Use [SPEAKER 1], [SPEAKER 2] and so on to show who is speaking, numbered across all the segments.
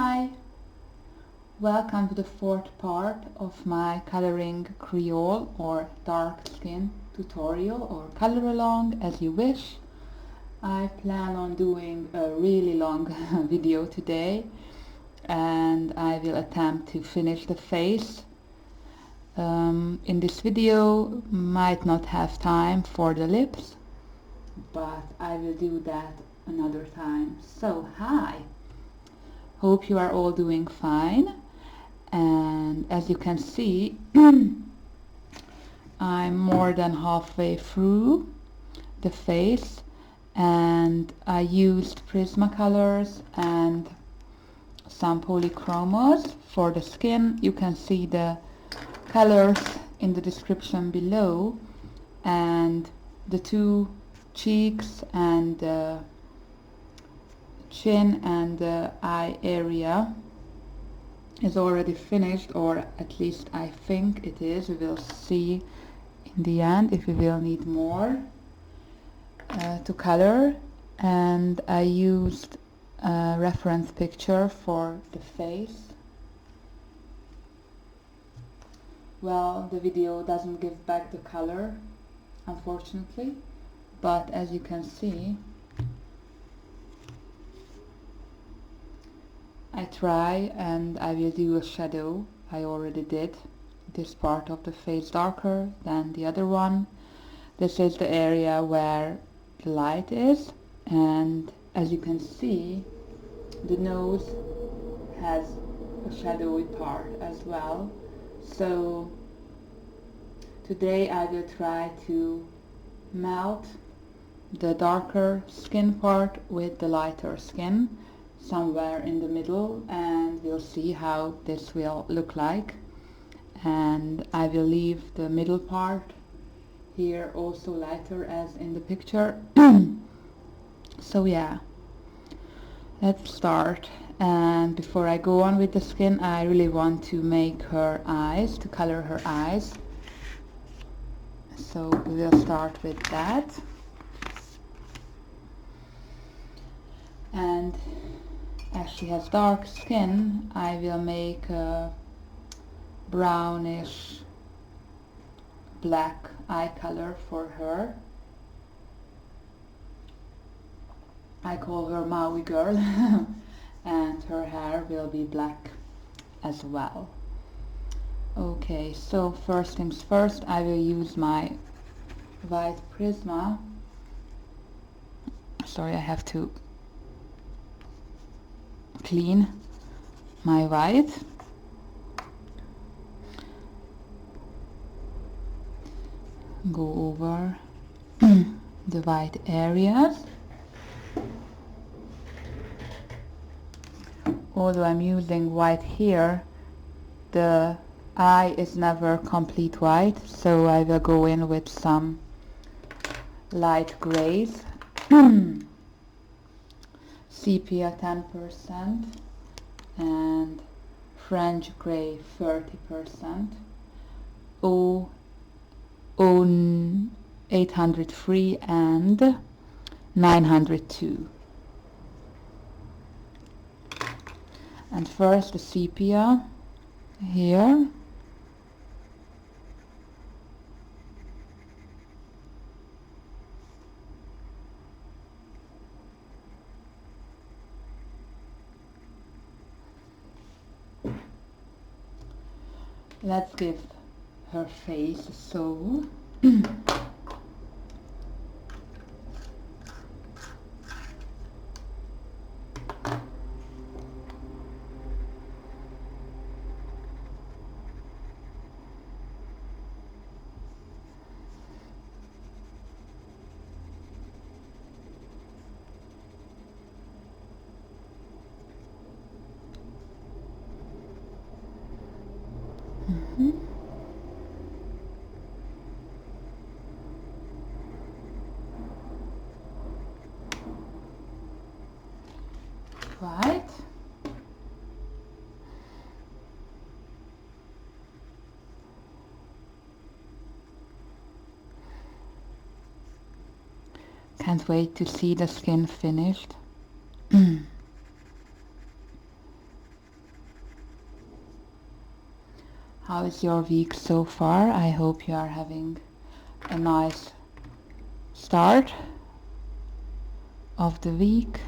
[SPEAKER 1] Hi! Welcome to the fourth part of my coloring Creole or dark skin tutorial, or color along as you wish. I plan on doing a really long video today, and I will attempt to finish the face. In this video might not have time for the lips, but I will do that another time. So hi! Hope you are all doing fine, and as you can see I'm more than halfway through the face, and I used Prismacolors and some polychromos for the skin. You can see the colors in the description below, and the two cheeks and the chin and the eye area is already finished, or at least I think it is. We will see in the end if we will need more to color. And I used a reference picture for the face. Well, the video doesn't give back the color, unfortunately, but as you can see, I try, and I will do a shadow. I already did this part of the face darker than the other one. This is the area where the light is, and as you can see, the nose has a shadowy part as well. So today I will try to melt the darker skin part with the lighter skin somewhere in the middle, and we'll see how this will look like. And I will leave the middle part here also lighter as in the picture. So yeah, let's start. And before I go on with the skin, I really want to make her eyes, to color her eyes. So we'll start with that. And as she has dark skin, I will make a brownish black eye color for her. I call her Maui girl. And her hair will be black as well. Okay, so first things first, I will use my white Prisma. Sorry, I have to clean my white. Go over the white areas. Although I'm using white here, the eye is never complete white, so I will go in with some light grays. Sepia 10% and French gray 30%. 803 and 902. And first the sepia here. Let's give her face a soul. Right. Can't wait to see the skin finished. How is your week so far? I hope you are having a nice start of the week.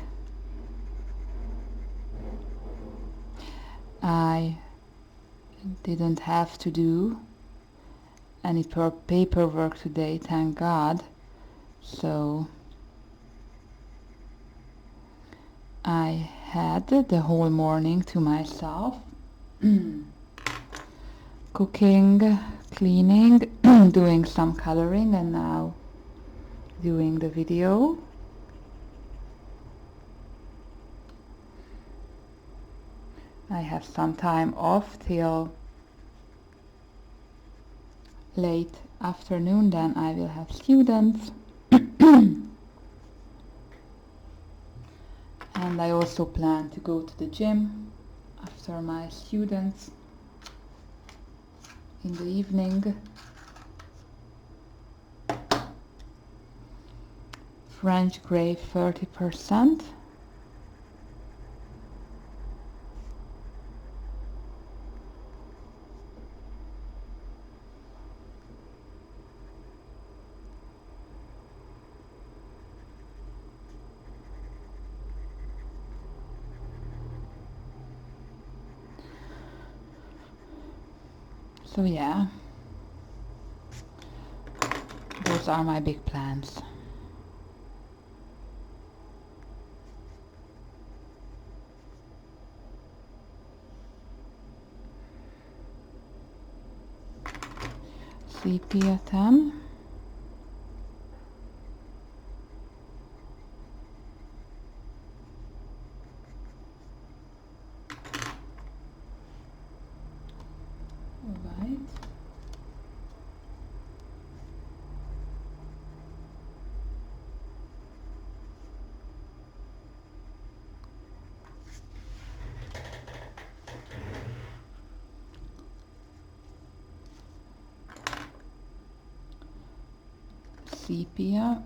[SPEAKER 1] I didn't have to do any paperwork today, thank God. So I had the whole morning to myself. Cooking, cleaning, doing some coloring, and now doing the video. I have some time off till late afternoon, then I will have students. And I also plan to go to the gym after my students in the evening. French grape 30%. So yeah, those are my big plans. Sepia 10. Alright. Sepia.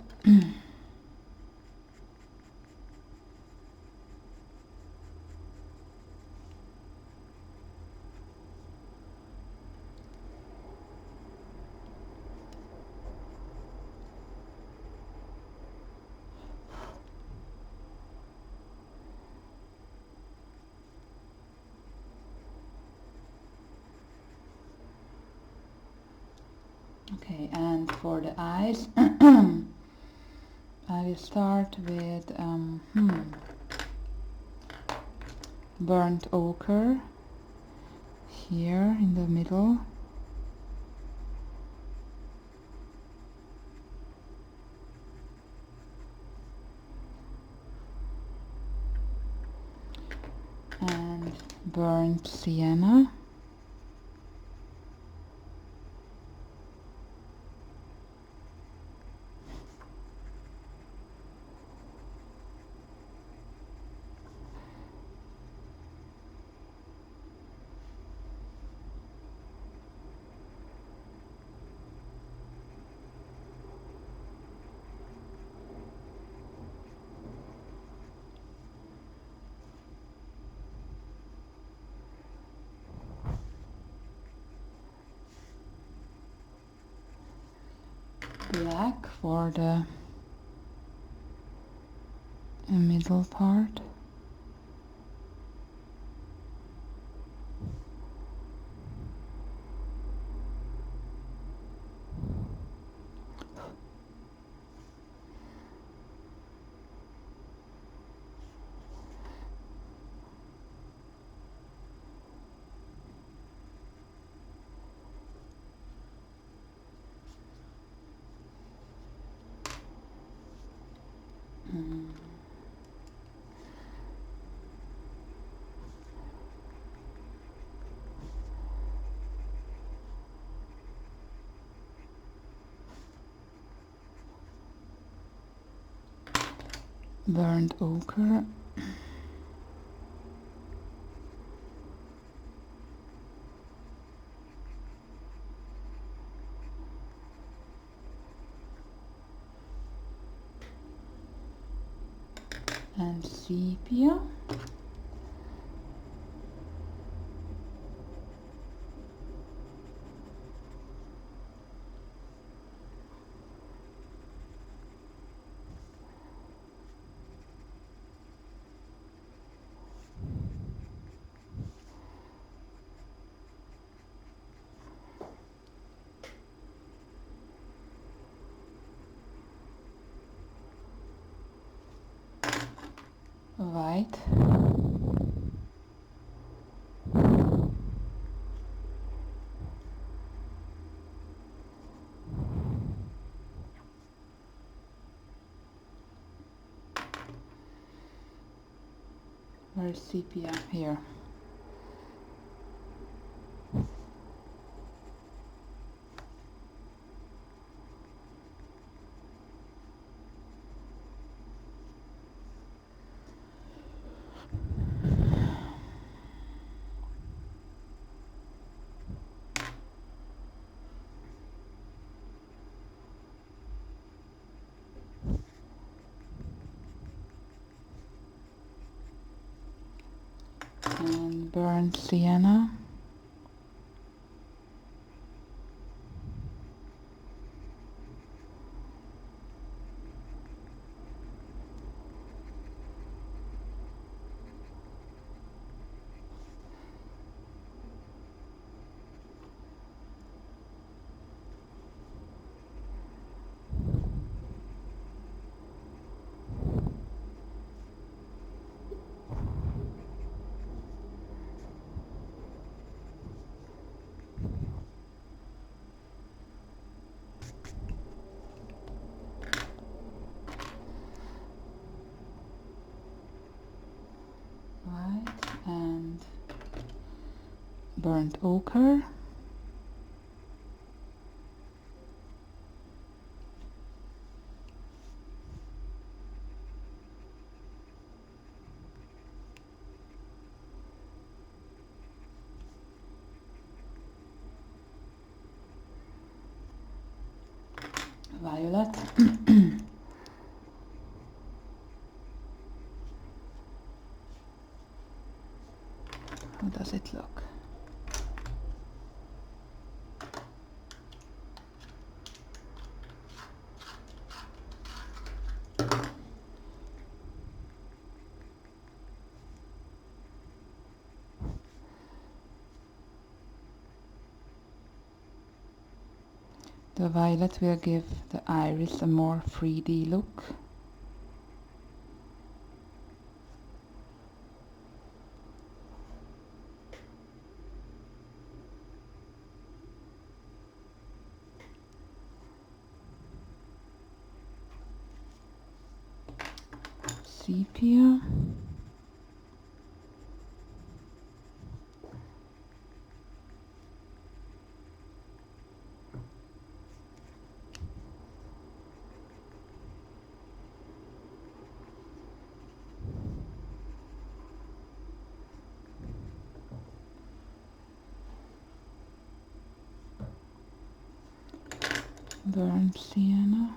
[SPEAKER 1] Okay, and for the eyes, I will start with burnt ochre here in the middle. And burnt sienna. Black for the middle part. Burnt ochre. And sepia. white, where's sepia? Here. And burnt sienna. And burnt ochre. Violet. How does it look? The violet will give the iris a more 3D look. Sepia. Burnt sienna.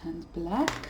[SPEAKER 1] And black.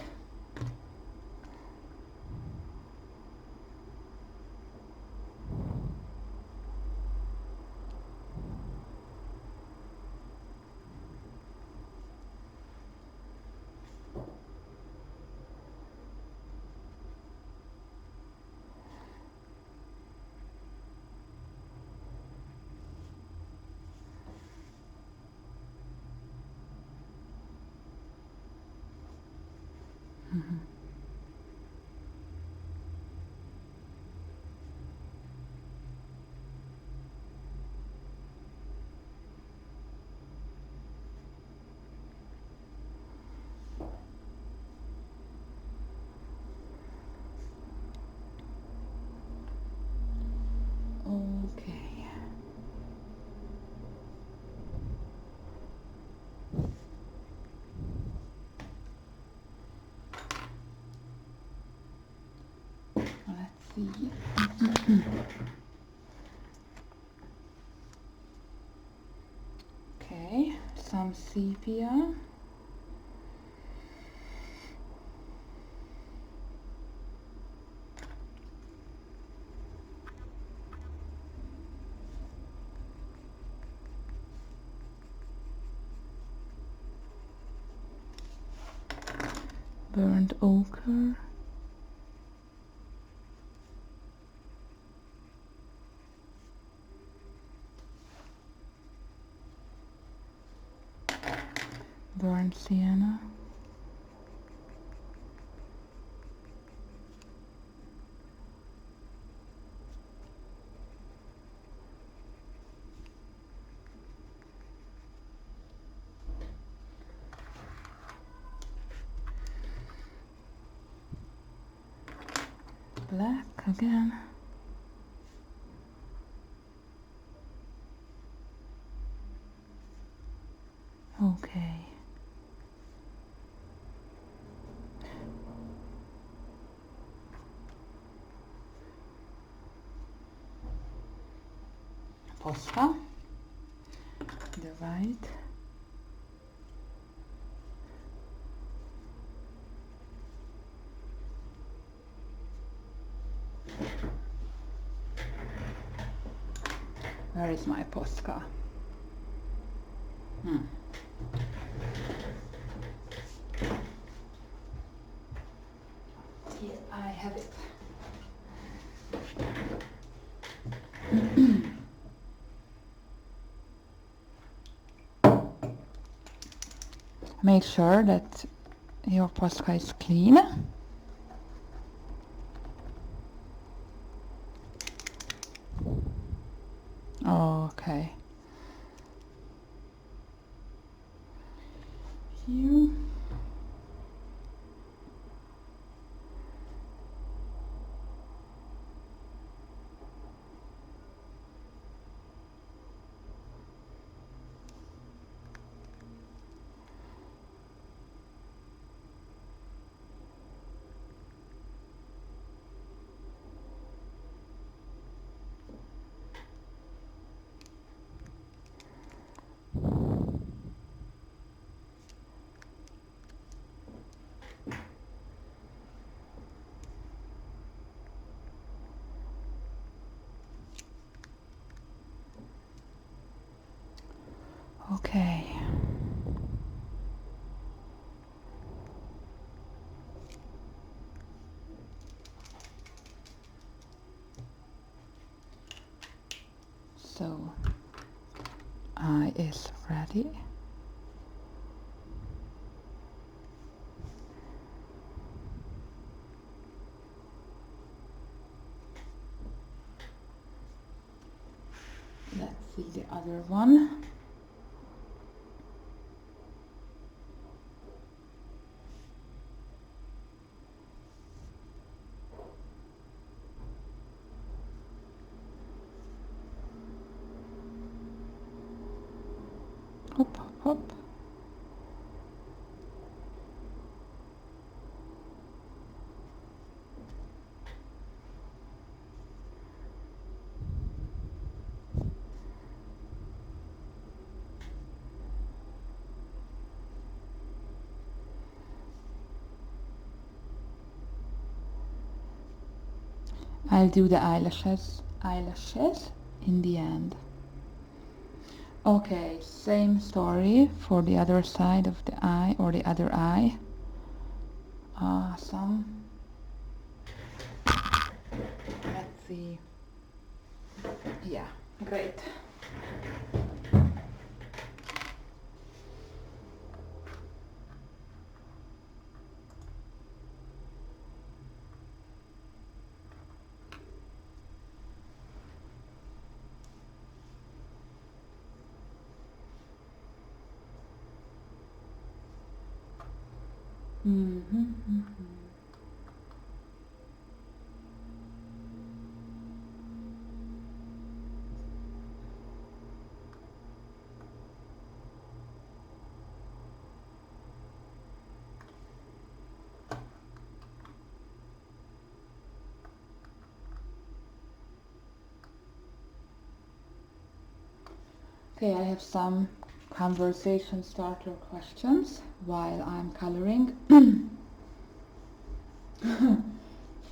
[SPEAKER 1] Okay. Let's see. Okay, some sepia. Burnt ochre. burnt sienna. Black again. Okay. Posca, the right. Where is my Posca? Here I have it. Make sure that your Posca is clean. Okay. Here. Okay. So, eye is ready. Let's see the other one. Hop, hop, hop. I'll do the eyelashes in the end. Okay, same story for the other side of the eye or the other eye. Awesome. Let's see. Yeah, great. Okay, I have some conversation starter questions while I'm coloring.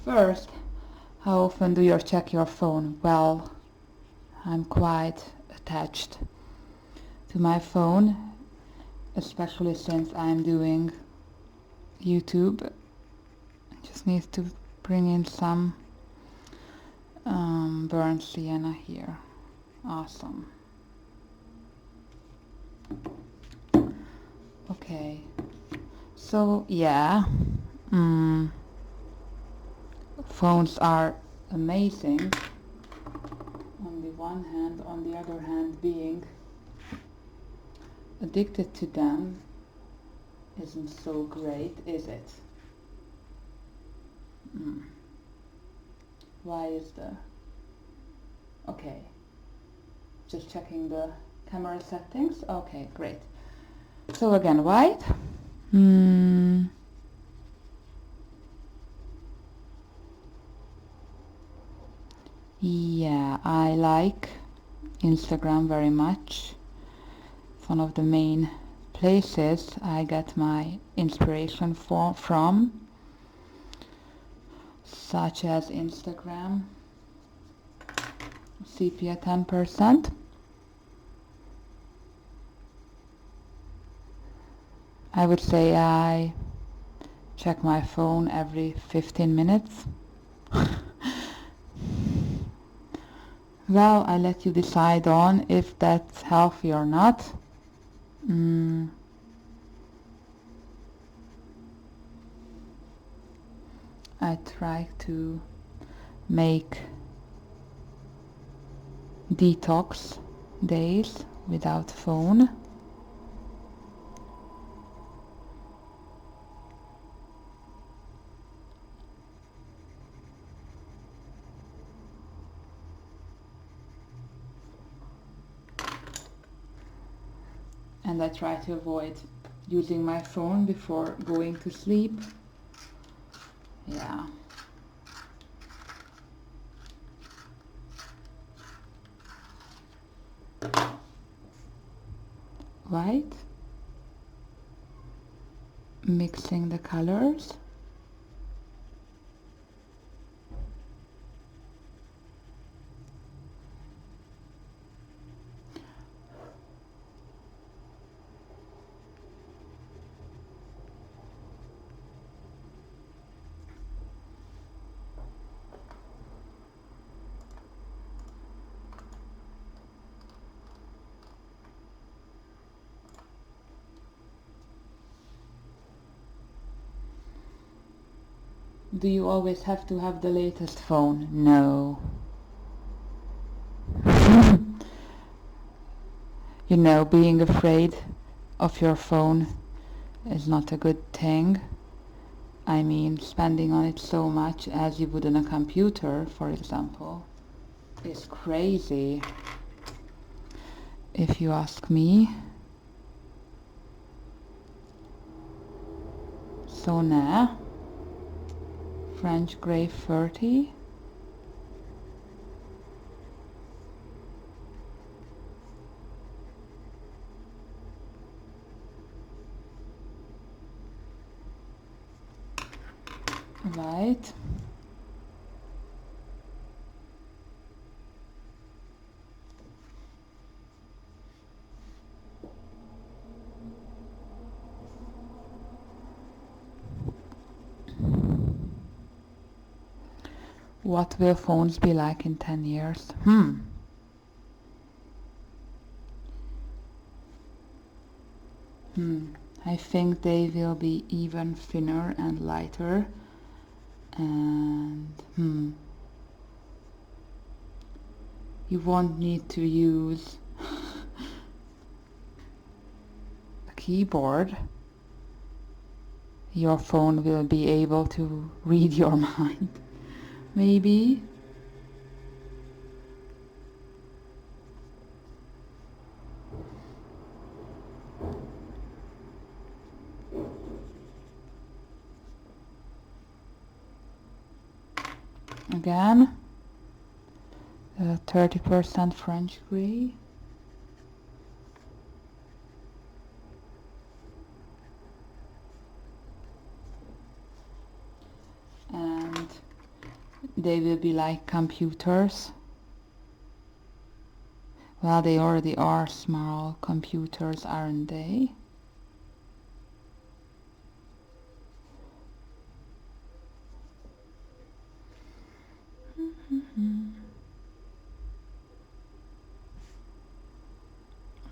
[SPEAKER 1] First, how often do you check your phone? Well, I'm quite attached to my phone, especially since I'm doing YouTube. I just need to bring in some burnt sienna here. Awesome. Okay. Okay, so yeah, phones are amazing on the one hand, on the other hand being addicted to them isn't so great, is it? Why is the... Okay, just checking the camera settings. Okay, great. So again, white. Yeah, I like Instagram very much. It's one of the main places I get my inspiration from, such as Instagram. Sepia 10%. I would say I check my phone every 15 minutes. Well, I let you decide on if that's healthy or not. I try to make detox days without phone. And I try to avoid using my phone before going to sleep. Yeah. White. Mixing the colors. Do you always have to have the latest phone? No. You know, being afraid of your phone is not a good thing. I mean, spending on it so much as you would on a computer, for example, is crazy, if you ask me. So now, French Grey 30. Right. What will phones be like in 10 years? I think they will be even thinner and lighter, and you won't need to use a keyboard. Your phone will be able to read your mind. Maybe. Again, 30% French grey. And they will be like computers. Well, they already are small computers, aren't they?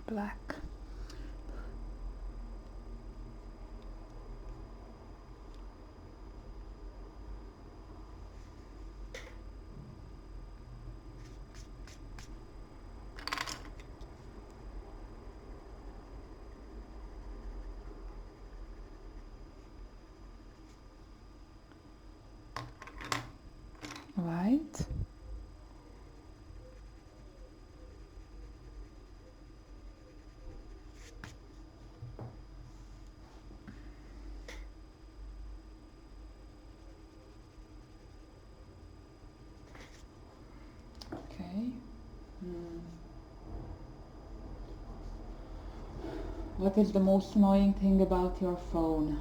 [SPEAKER 1] Black. right? Okay. What is the most annoying thing about your phone?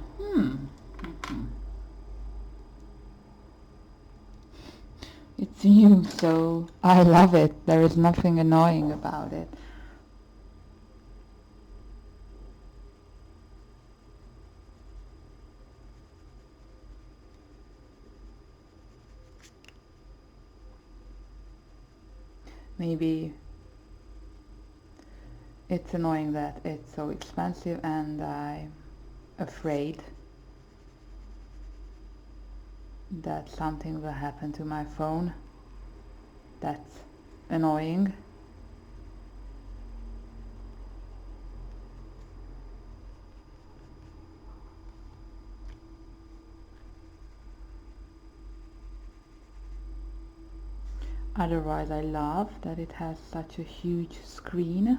[SPEAKER 1] It's you, so I love it. There is nothing annoying about it. Maybe it's annoying that it's so expensive and I'm afraid that something will happen to my phone. That's annoying. Otherwise, I love that it has such a huge screen.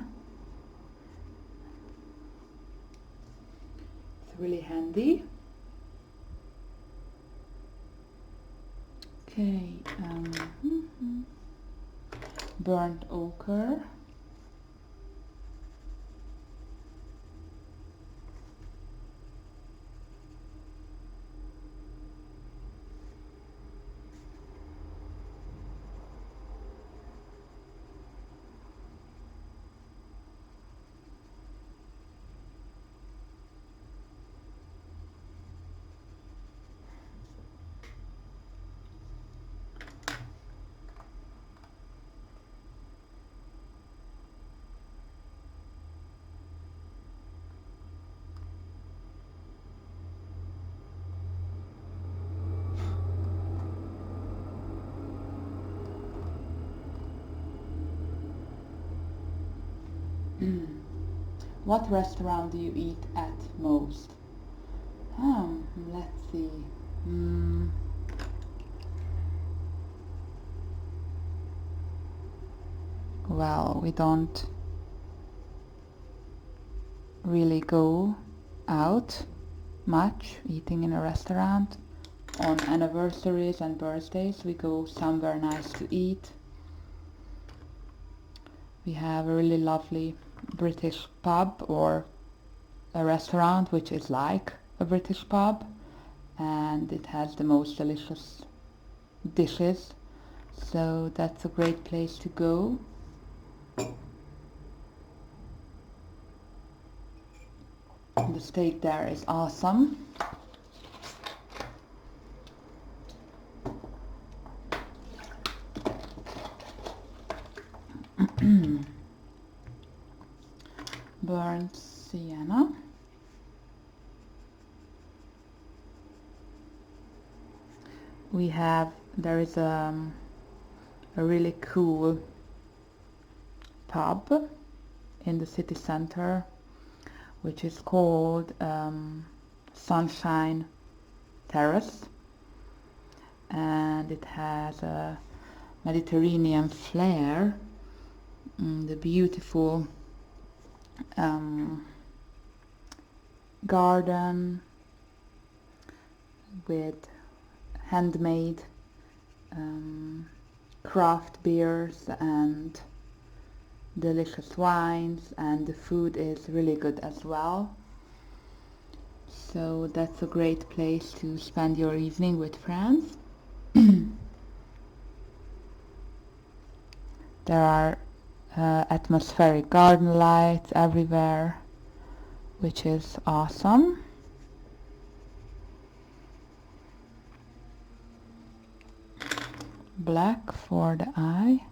[SPEAKER 1] It's really handy. Okay, burnt ochre. What restaurant do you eat at most? Let's see. Well, we don't really go out much eating in a restaurant. On anniversaries and birthdays we go somewhere nice to eat. We have a really lovely British pub or a restaurant which is like a British pub, and it has the most delicious dishes, so that's a great place to go. The steak there is awesome. Burnt sienna. There is a really cool pub in the city center which is called Sunshine Terrace, and it has a Mediterranean flair. The beautiful garden with handmade craft beers and delicious wines, and the food is really good as well. So that's a great place to spend your evening with friends. There are atmospheric garden lights everywhere, which is awesome. Black for the eye.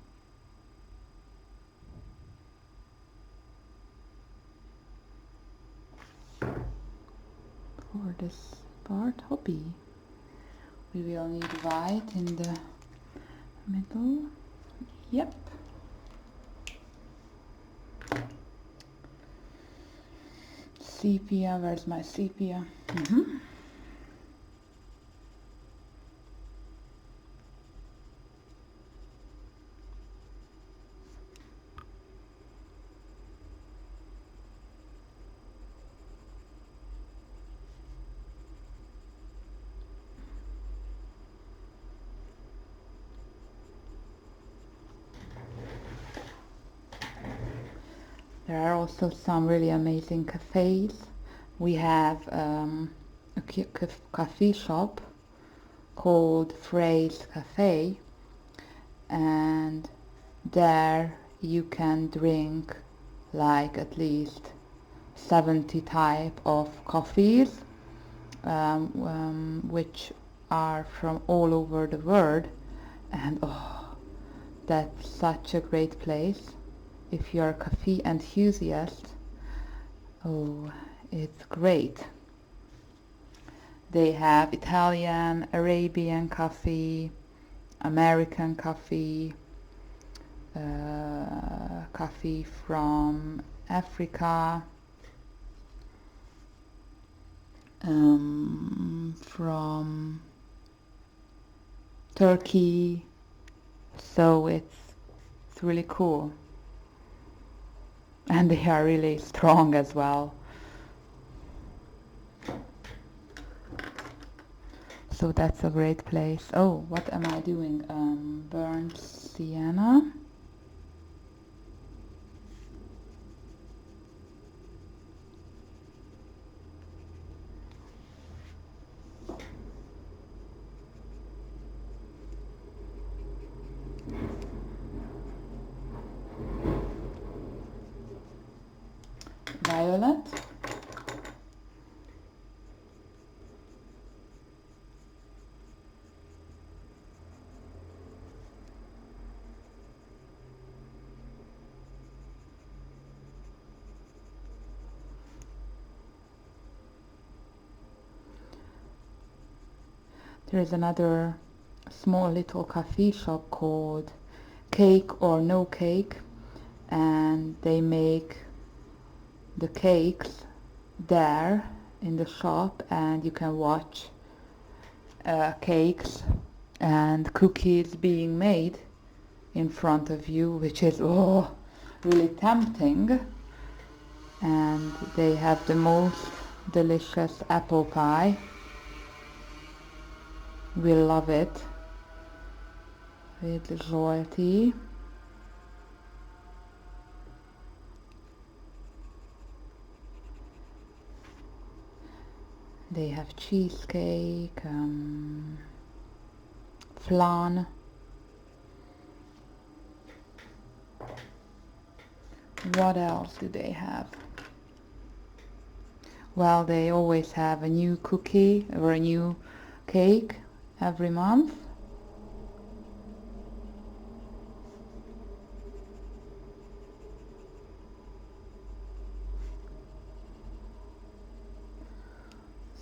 [SPEAKER 1] For this part, hobby, we will need white in the middle. Yep. Sepia, where's my sepia? There are also some really amazing cafes. We have a coffee shop called Phrase Cafe, and there you can drink like at least 70 type of coffees, which are from all over the world, and oh, that's such a great place if you're a coffee enthusiast. Oh, it's great. They have Italian, Arabian coffee, American coffee, coffee from Africa, from Turkey, so it's really cool, and they are really strong as well. So that's a great place. Oh, what am I doing? Burnt sienna. Violet. There is another small little coffee shop called Cake or No Cake, and they make the cakes there in the shop, and you can watch cakes and cookies being made in front of you, which is really tempting. And they have the most delicious apple pie. We love it with royalty. They have cheesecake, flan. What else do they have? Well, they always have a new cookie or a new cake every month.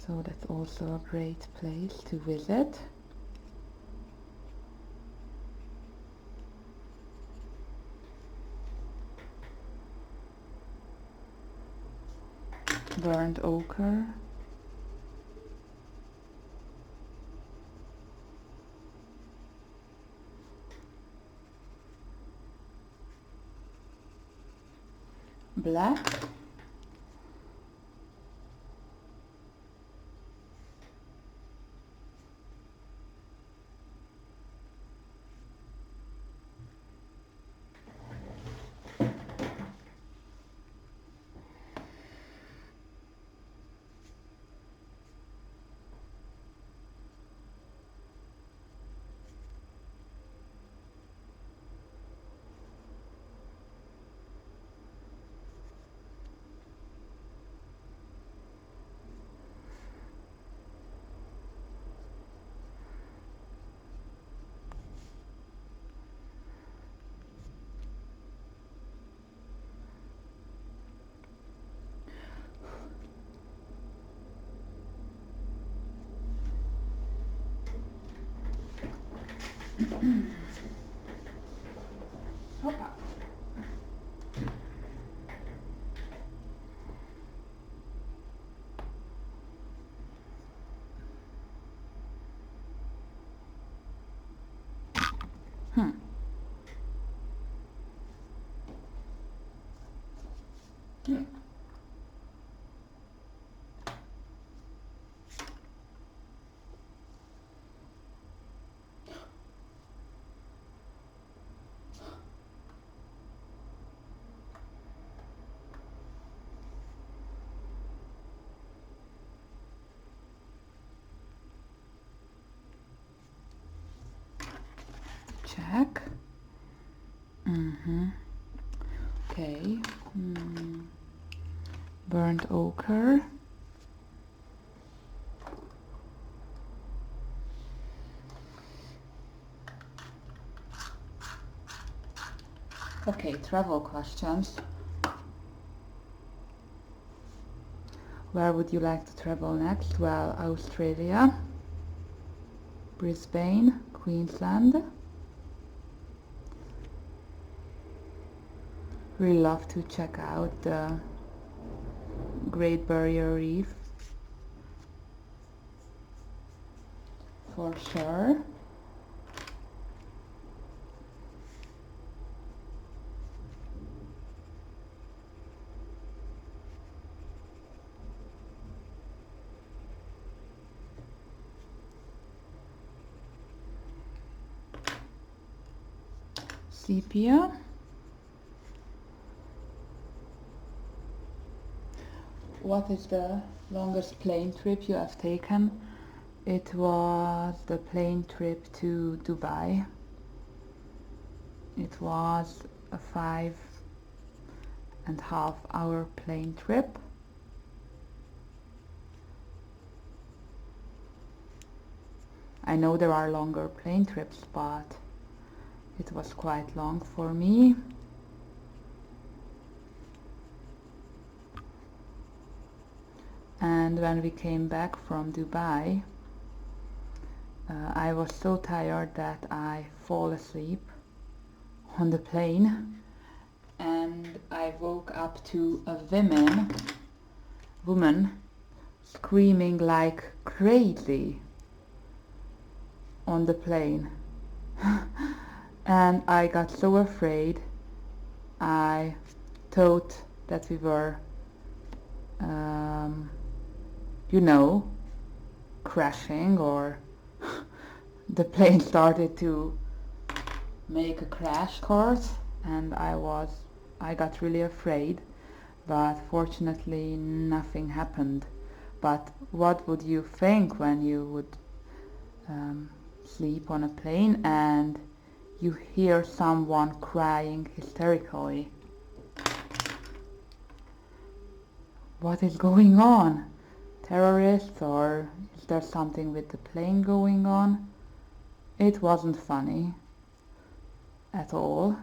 [SPEAKER 1] So that's also a great place to visit. Burnt ochre. Black. check. Okay. Burnt ochre. Okay, travel questions. Where would you like to travel next? Well, Australia, Brisbane, Queensland. Really love to check out the Great Barrier Reef. For sure. Sepia. What is the longest plane trip you have taken? It was the plane trip to Dubai. It was a 5.5 hour plane trip. I know there are longer plane trips, but it was quite long for me. And when we came back from Dubai, I was so tired that I fall asleep on the plane, and I woke up to a woman screaming like crazy on the plane. And I got so afraid. I thought that we were crashing, or the plane started to make a crash course, and I got really afraid, but fortunately nothing happened. But what would you think when you would sleep on a plane and you hear someone crying hysterically? What is going on? Terrorists, or is there something with the plane going on? It wasn't funny at all.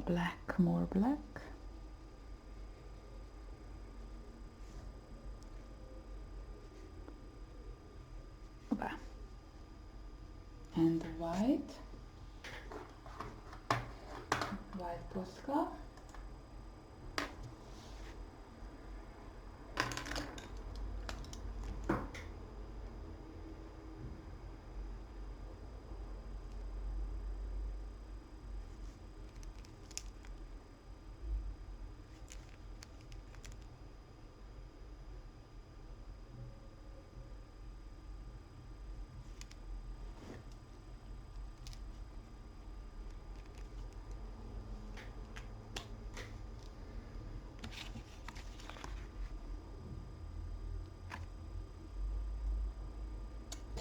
[SPEAKER 1] Black, more black. Okay. And white Posca.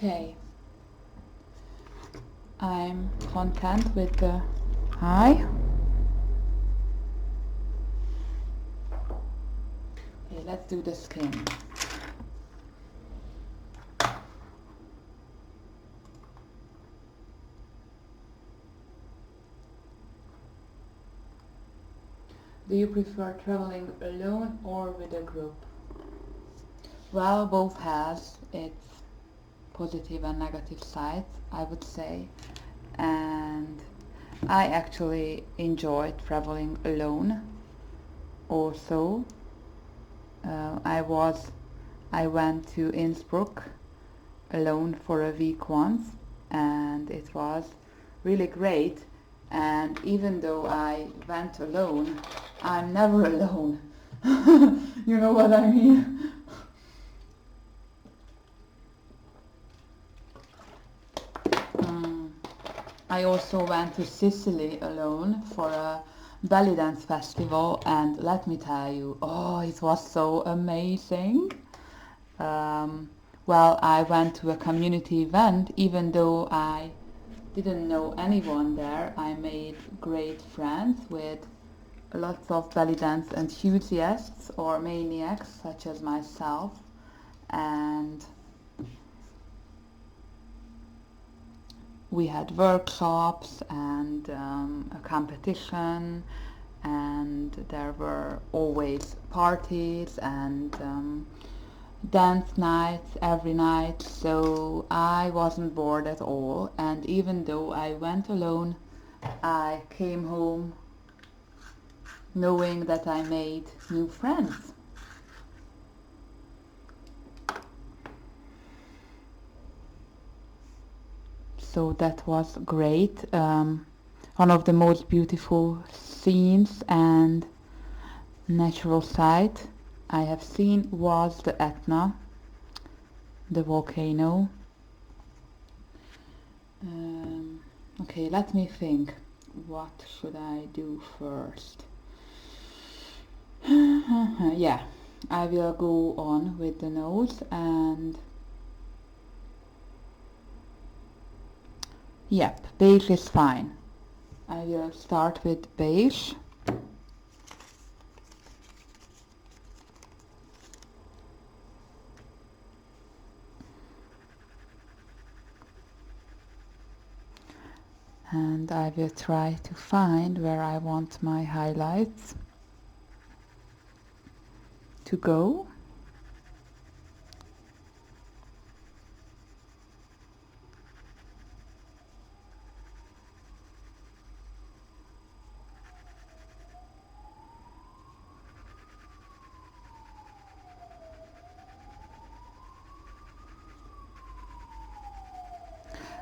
[SPEAKER 1] Okay, I'm content with the eye. Okay, let's do the skin. Do you prefer traveling alone or with a group? Well, both has its positive and negative sides, I would say, and I actually enjoy traveling alone also. I went to Innsbruck alone for a week once, and it was really great. And even though I went alone, I'm never alone. You know what I mean? I also went to Sicily alone for a belly dance festival, and let me tell you, oh, it was so amazing. Well, I went to a community event, even though I didn't know anyone there. I made great friends with lots of belly dance enthusiasts or maniacs such as myself, and we had workshops and a competition, and there were always parties and dance nights every night, so I wasn't bored at all. And even though I went alone, I came home knowing that I made new friends. So that was great. One of the most beautiful scenes and natural sight I have seen was the Etna, the volcano. Okay, let me think. What should I do first? Yeah, I will go on with the nose, and yep, beige is fine. I will start with beige. And I will try to find where I want my highlights to go.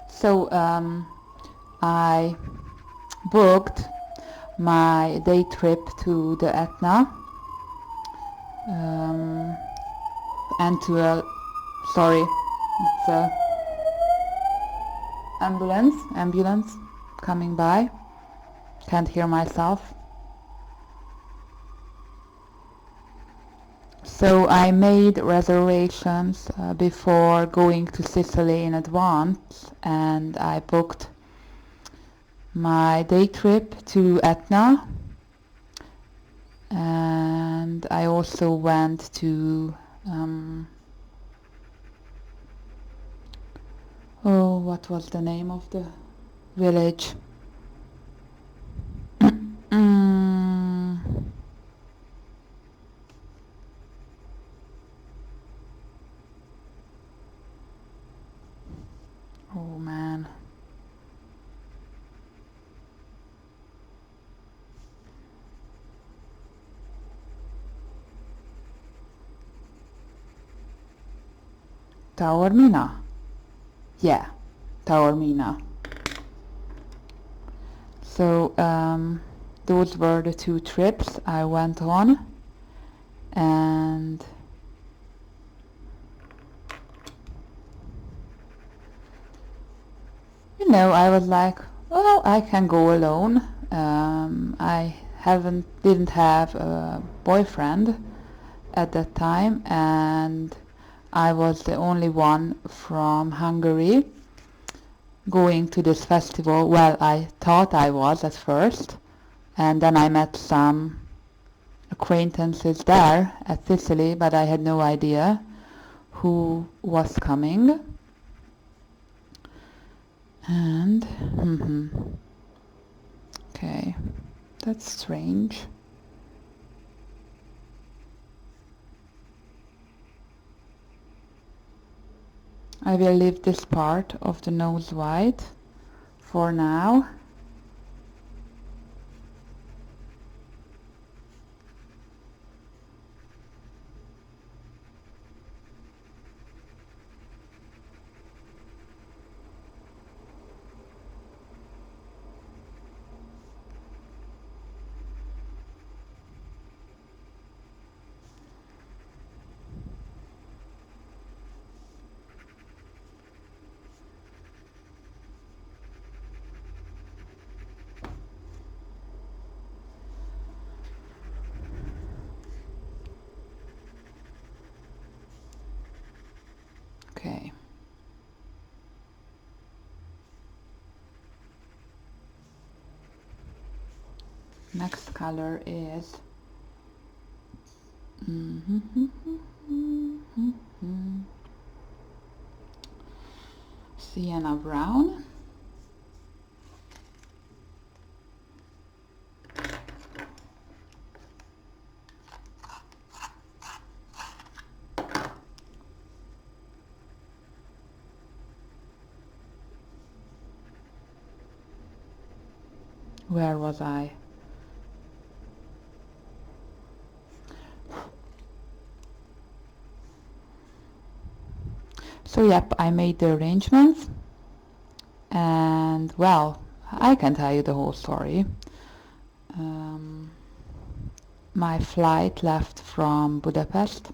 [SPEAKER 1] So I booked my day trip to the Etna and to a, sorry, it's a ambulance coming by. Can't hear myself. So I made reservations before going to Sicily in advance, and I booked my day trip to Etna, and I also went to oh, what was the name of the village? Oh man. Taormina? Yeah, Taormina. So those were the two trips I went on, and you know, I was like, well, I can go alone. I didn't have a boyfriend at that time, and I was the only one from Hungary going to this festival. Well, I thought I was at first, and then I met some acquaintances there at Sicily, but I had no idea who was coming. And okay, that's strange. I will leave this part of the nose white for now. Okay. Next color is Sienna brown. Where was I? So yep, I made the arrangements, and well, I can tell you the whole story. My flight left from Budapest,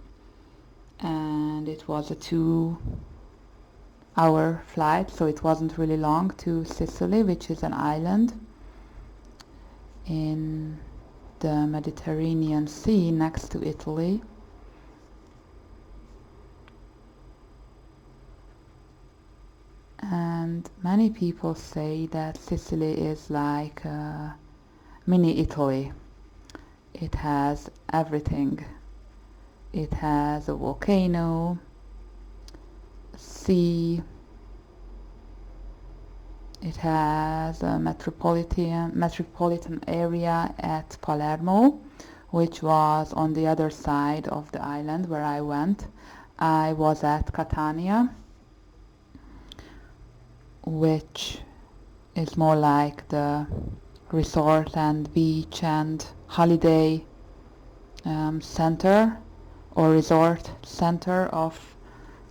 [SPEAKER 1] and it was a 2-hour flight, so it wasn't really long, to Sicily, which is an island in the Mediterranean Sea next to Italy. And many people say that Sicily is like a mini Italy. It has everything. It has a volcano, a sea, it has a metropolitan area at Palermo, which was on the other side of the island where I went. I was at Catania, which is more like the resort and beach and holiday center or resort center of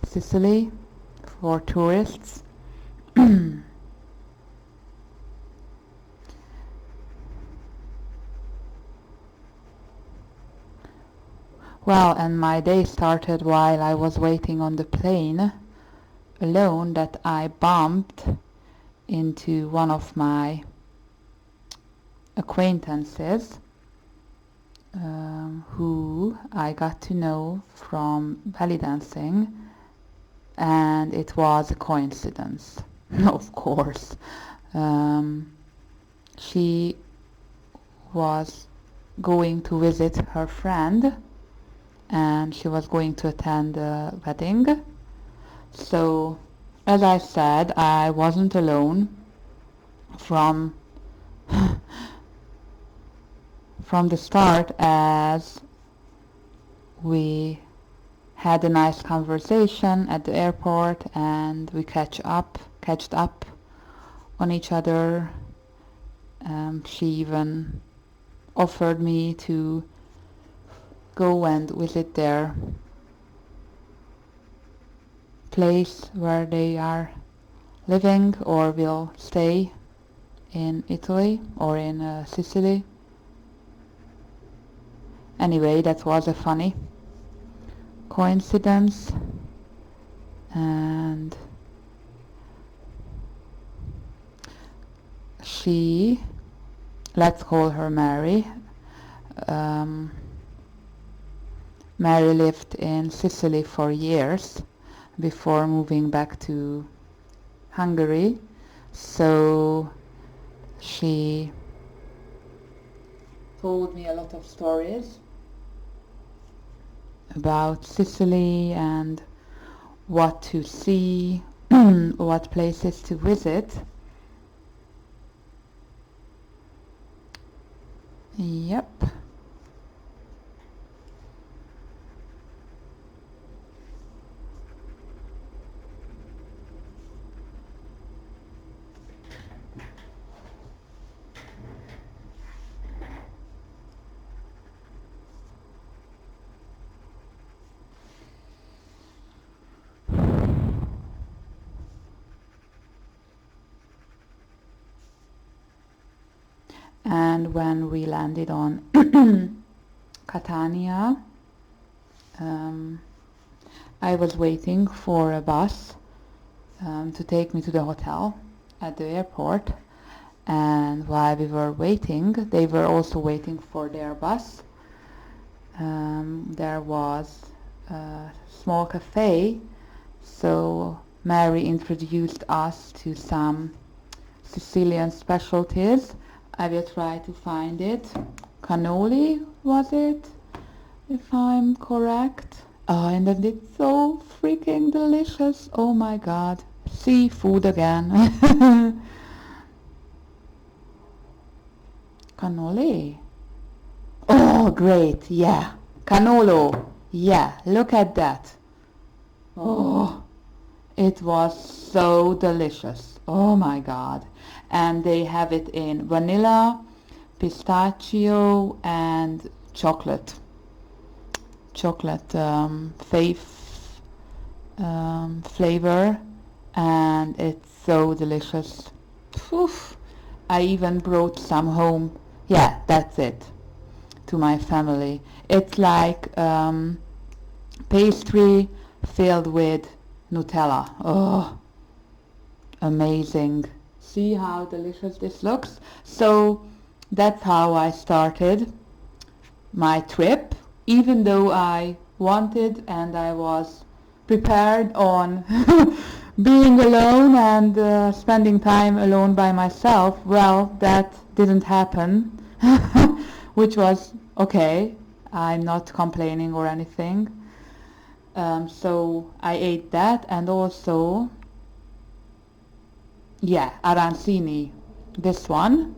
[SPEAKER 1] Sicily for tourists. Well, and my day started while I was waiting on the plane alone, that I bumped into one of my acquaintances who I got to know from belly dancing, and it was a coincidence. Of course. She was going to visit her friend, and she was going to attend a wedding. So, as I said, I wasn't alone from the start, as we had a nice conversation at the airport, and we catched up on each other. She even offered me to go and visit their place where they are living or will stay in Italy or in Sicily. Anyway, that was a funny coincidence, and she, let's call her Mary. Mary lived in Sicily for years before moving back to Hungary, so she told me a lot of stories about Sicily and what to see, what places to visit. Yep. And when we landed on Catania, I was waiting for a bus to take me to the hotel at the airport, and while we were waiting, they were also waiting for their bus. There was a small cafe So Mary introduced us to some Sicilian specialties. I will try to find it. Cannoli, was it? If I'm correct. Oh, and then it's so freaking delicious. Oh my god. Seafood again. Cannoli. Oh, great. Yeah. Cannolo. Yeah, look at that. Oh, it was so delicious. Oh my god. And they have it in vanilla, pistachio, and chocolate. Chocolate flavor, and it's so delicious. Oof. I even brought some home. Yeah, that's it. To my family. It's like pastry filled with Nutella. Oh, amazing. See how delicious this looks? So that's how I started my trip, even though I wanted and I was prepared on being alone and spending time alone by myself. Well, that didn't happen, which was okay. I'm not complaining or anything. So I ate that, and also, yeah, arancini, this one,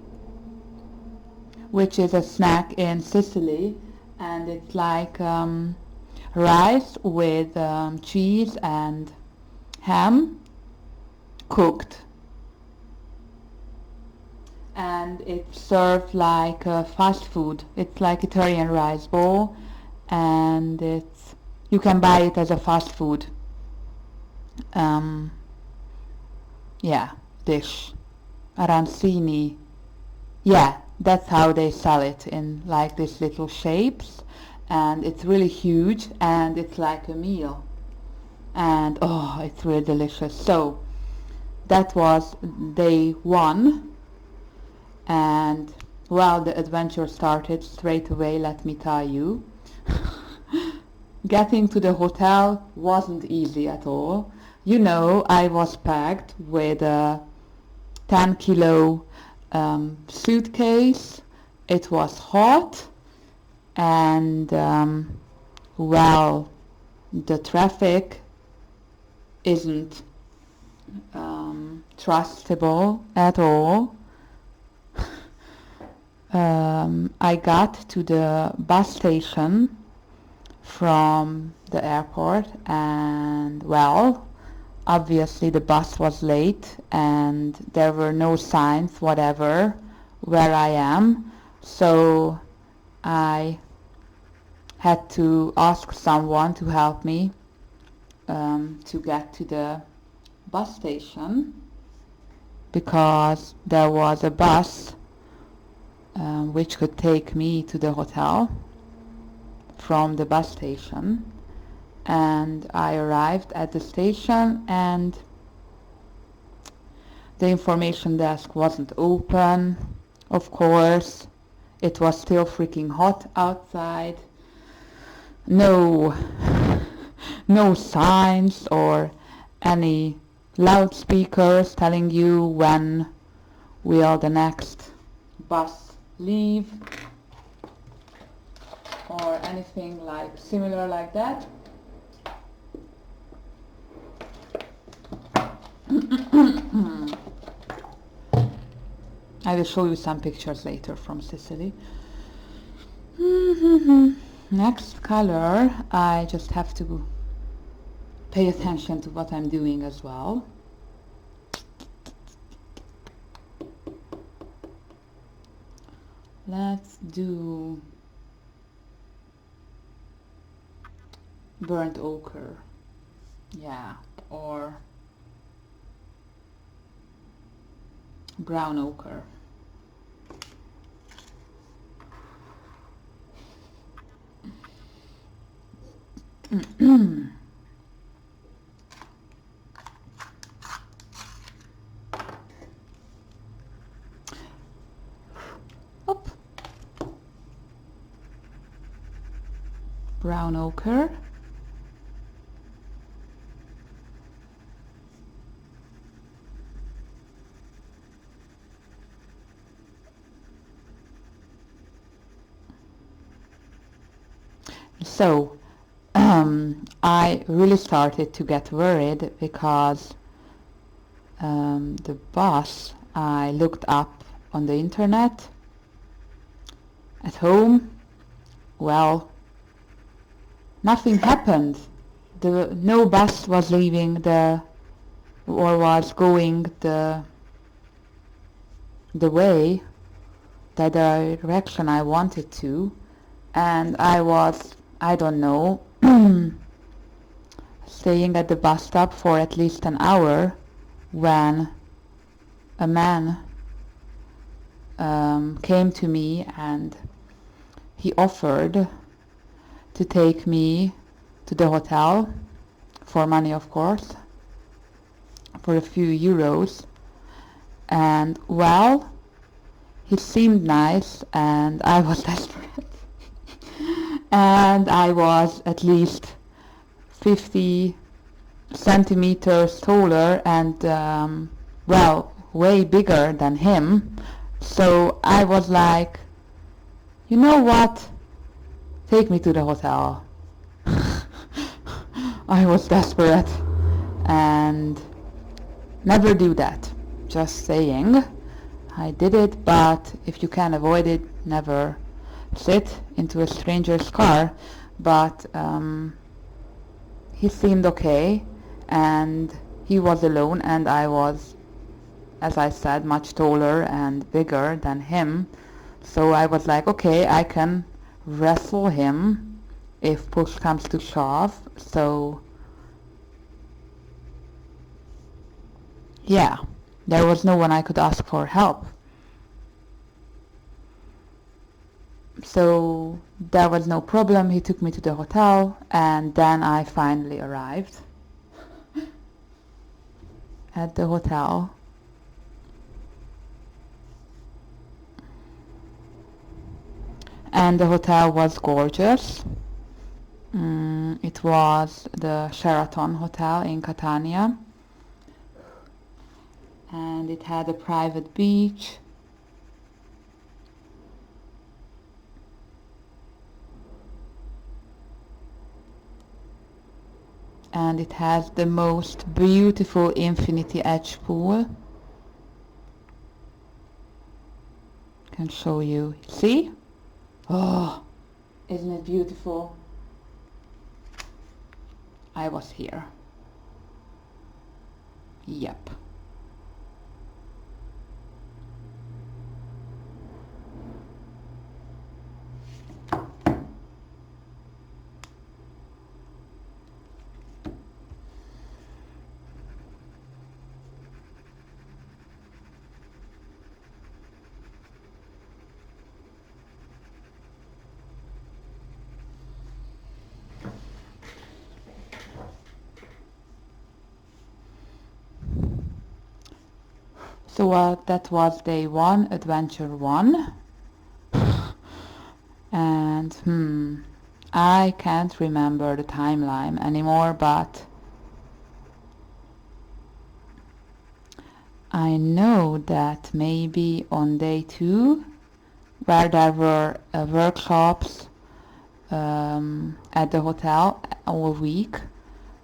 [SPEAKER 1] which is a snack in Sicily, and it's like rice with cheese and ham cooked, and it's served like fast food. It's like Italian rice bowl, and you can buy it as a fast food yeah, dish. Arancini. Yeah, that's how they sell it, in like these little shapes, and it's really huge, and it's like a meal, and oh, it's really delicious. So that was day one, and well, the adventure started straight away, let me tell you. Getting to the hotel wasn't easy at all. You know, I was packed with a 10-kilo suitcase. It was hot, and well, the traffic isn't trustable at all. I got to the bus station from the airport, and well, obviously the bus was late and there were no signs whatever where I am, so I had to ask someone to help me to get to the bus station, because there was a bus which could take me to the hotel from the bus station. And I arrived at the station, and the information desk wasn't open. Of course, it was still freaking hot outside. No signs or any loudspeakers telling you when will the next bus leave or anything like similar like that. I will show you some pictures later from Sicily. Next color, I just have to pay attention to what I'm doing as well. Let's do burnt ochre, yeah, or brown ochre. Up. Brown ochre. So I really started to get worried because the bus I looked up on the internet at home, well, nothing happened. No bus was leaving or was going the way, the direction I wanted to, and I was, I don't know, staying at the bus stop for at least an hour when a man came to me and he offered to take me to the hotel, for money of course, for a few euros. And well, he seemed nice and I was desperate. And I was at least 50 centimeters taller and well, way bigger than him. So I was like, you know what, take me to the hotel. I was desperate, and never do that, just saying. I did it, but if you can avoid it, never sit into a stranger's car. But he seemed okay, and he was alone, and I was, as I said, much taller and bigger than him. So I was like, okay, I can wrestle him if push comes to shove. So yeah, there was no one I could ask for help. So there was no problem. He took me to the hotel, and then I finally arrived at the hotel. And the hotel was gorgeous. It was the Sheraton Hotel in Catania, and it had a private beach. And it has the most beautiful infinity edge pool. I can show you. See? Oh, isn't it beautiful? I was here. Yep. So that was day one, adventure one. And I can't remember the timeline anymore, but I know that maybe on day two, where there were workshops at the hotel all week,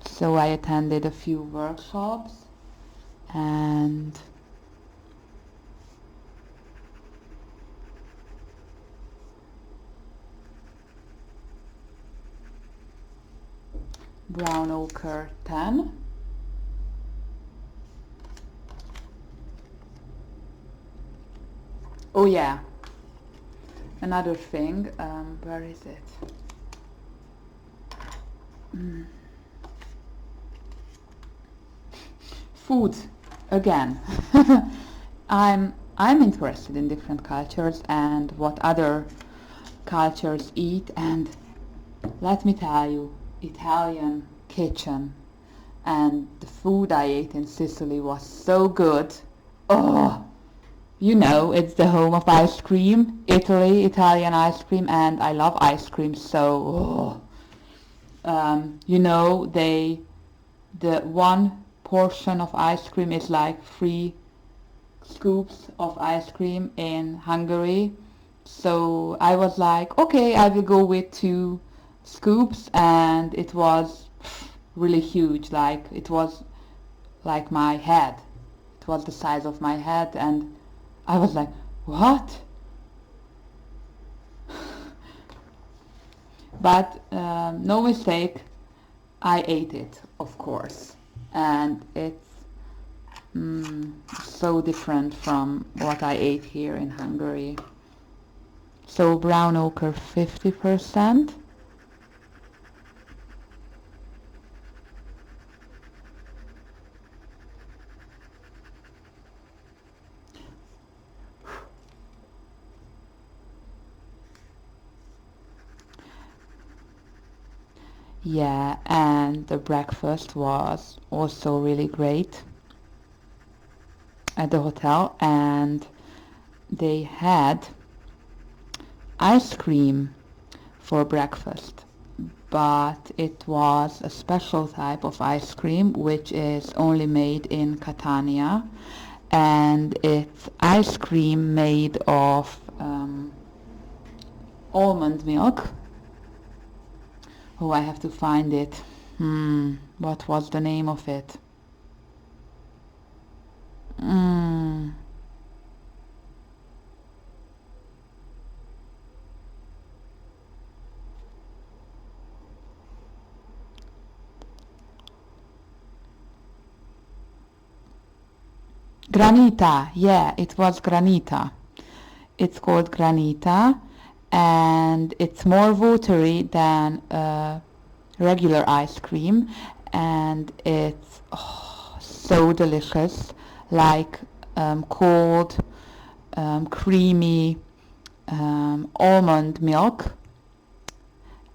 [SPEAKER 1] so I attended a few workshops, and brown ochre 10. Oh yeah, another thing, where is it? Food again. I'm interested in different cultures and what other cultures eat, and let me tell you, Italian kitchen and the food I ate in Sicily was so good. Oh, you know, it's the home of ice cream, Italy, Italian ice cream, and I love ice cream, so you know, the one portion of ice cream is like 3 scoops of ice cream in Hungary. So I was like, okay, I will go with 2 scoops, and it was really huge, like it was like my head. It was the size of my head, and I was like, what? But no mistake, I ate it, of course, and it's so different from what I ate here in Hungary. So brown ochre 50%. Yeah, and the breakfast was also really great at the hotel, and they had ice cream for breakfast, but it was a special type of ice cream which is only made in Catania, and it's ice cream made of almond milk. Oh, I have to find it. What was the name of it? Granita. Yeah, it was Granita. It's called Granita, and it's more watery than regular ice cream, and it's so delicious, like cold, creamy almond milk,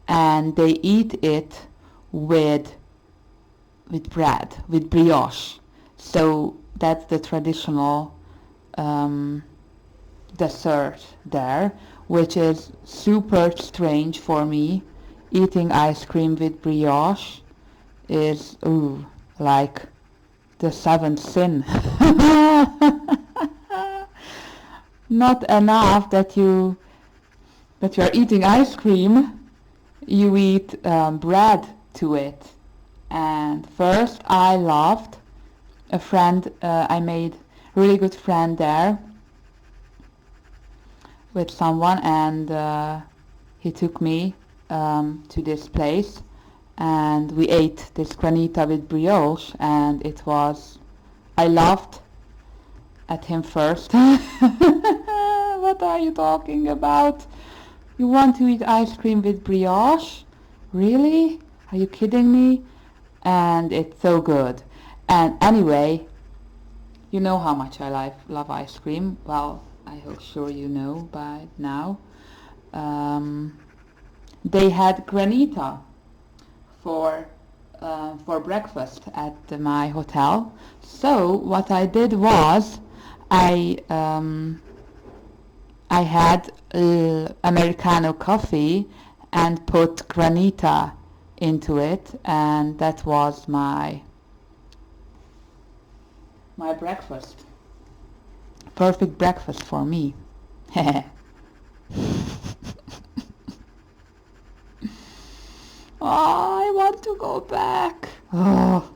[SPEAKER 1] and they eat it with bread, with brioche. So that's the traditional dessert there, which is super strange for me. Eating ice cream with brioche is like the seventh sin. Not enough that you're eating ice cream, you eat bread to it. And first I loved a friend, I made a really good friend there with someone, and he took me to this place, and we ate this granita with brioche, and it was, I laughed at him first. What are you talking about? You want to eat ice cream with brioche? Really? Are you kidding me? And it's so good. And anyway, you know how much I love ice cream. Well, I hope sure you know by now. They had granita for breakfast at my hotel. So what I did was I had Americano coffee and put granita into it, and that was my breakfast. Perfect breakfast for me. Oh, I want to go back. Oh.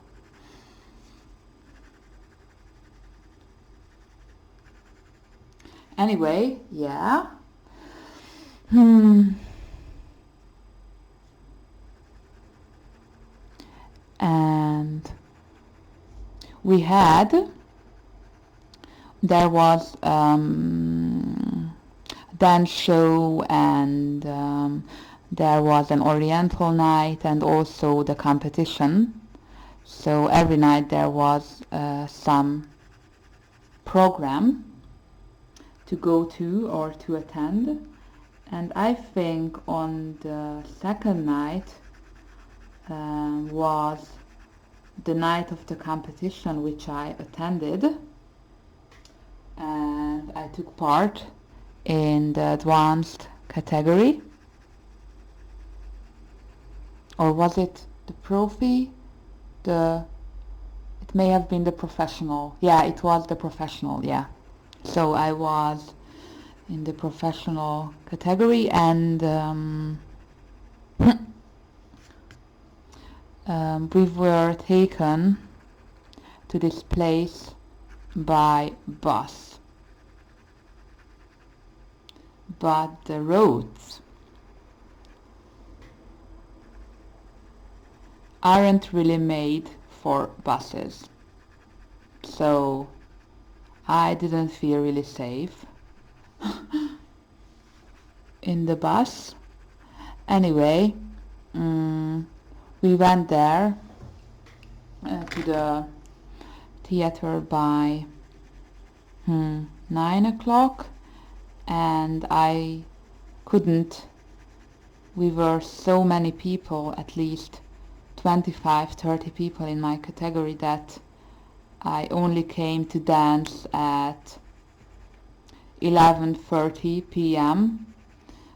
[SPEAKER 1] Anyway, yeah. And we had, there was dance show, and there was an oriental night, and also the competition. So every night there was some program to go to or to attend, and I think on the second night was the night of the competition, which I attended, and I took part in the advanced category. Or was it the profi? It may have been the professional. Yeah, it was the professional, yeah. So I was in the professional category, and We were taken to this place by bus, but the roads aren't really made for buses, so I didn't feel really safe in the bus. Anyway, we went there to the theater by 9 o'clock, and I couldn't. We were so many people, at least 25-30 people in my category, that I only came to dance at 11:30 p.m.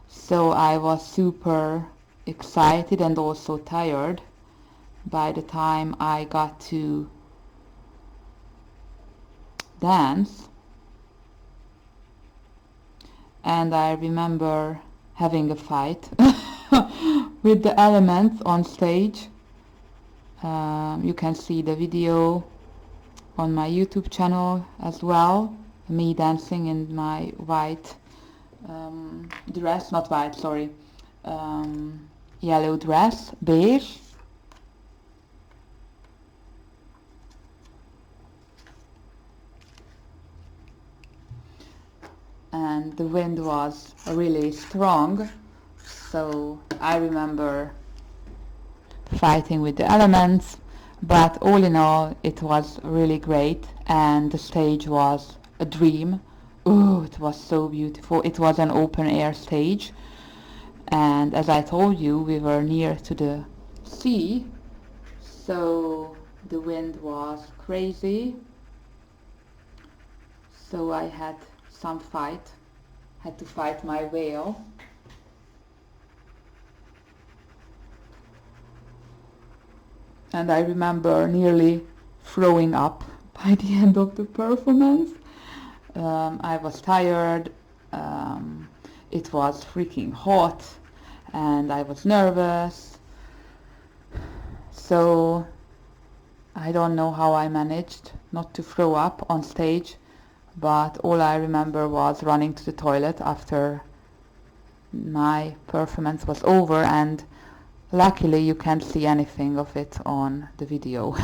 [SPEAKER 1] So I was super excited and also tired by the time I got to dance. And I remember having a fight with the elements on stage. You can see the video on my YouTube channel as well, me dancing in my white dress, not white, sorry, yellow dress, beige. And the wind was really strong, so I remember fighting with the elements, but all in all it was really great, and the stage was a dream. Oh, it was so beautiful. It was an open air stage, and as I told you, we were near to the sea, so the wind was crazy, so I had to fight my whale. And I remember nearly throwing up by the end of the performance. I was tired, it was freaking hot, and I was nervous. So I don't know how I managed not to throw up on stage, but all I remember was running to the toilet after my performance was over, and luckily you can't see anything of it on the video.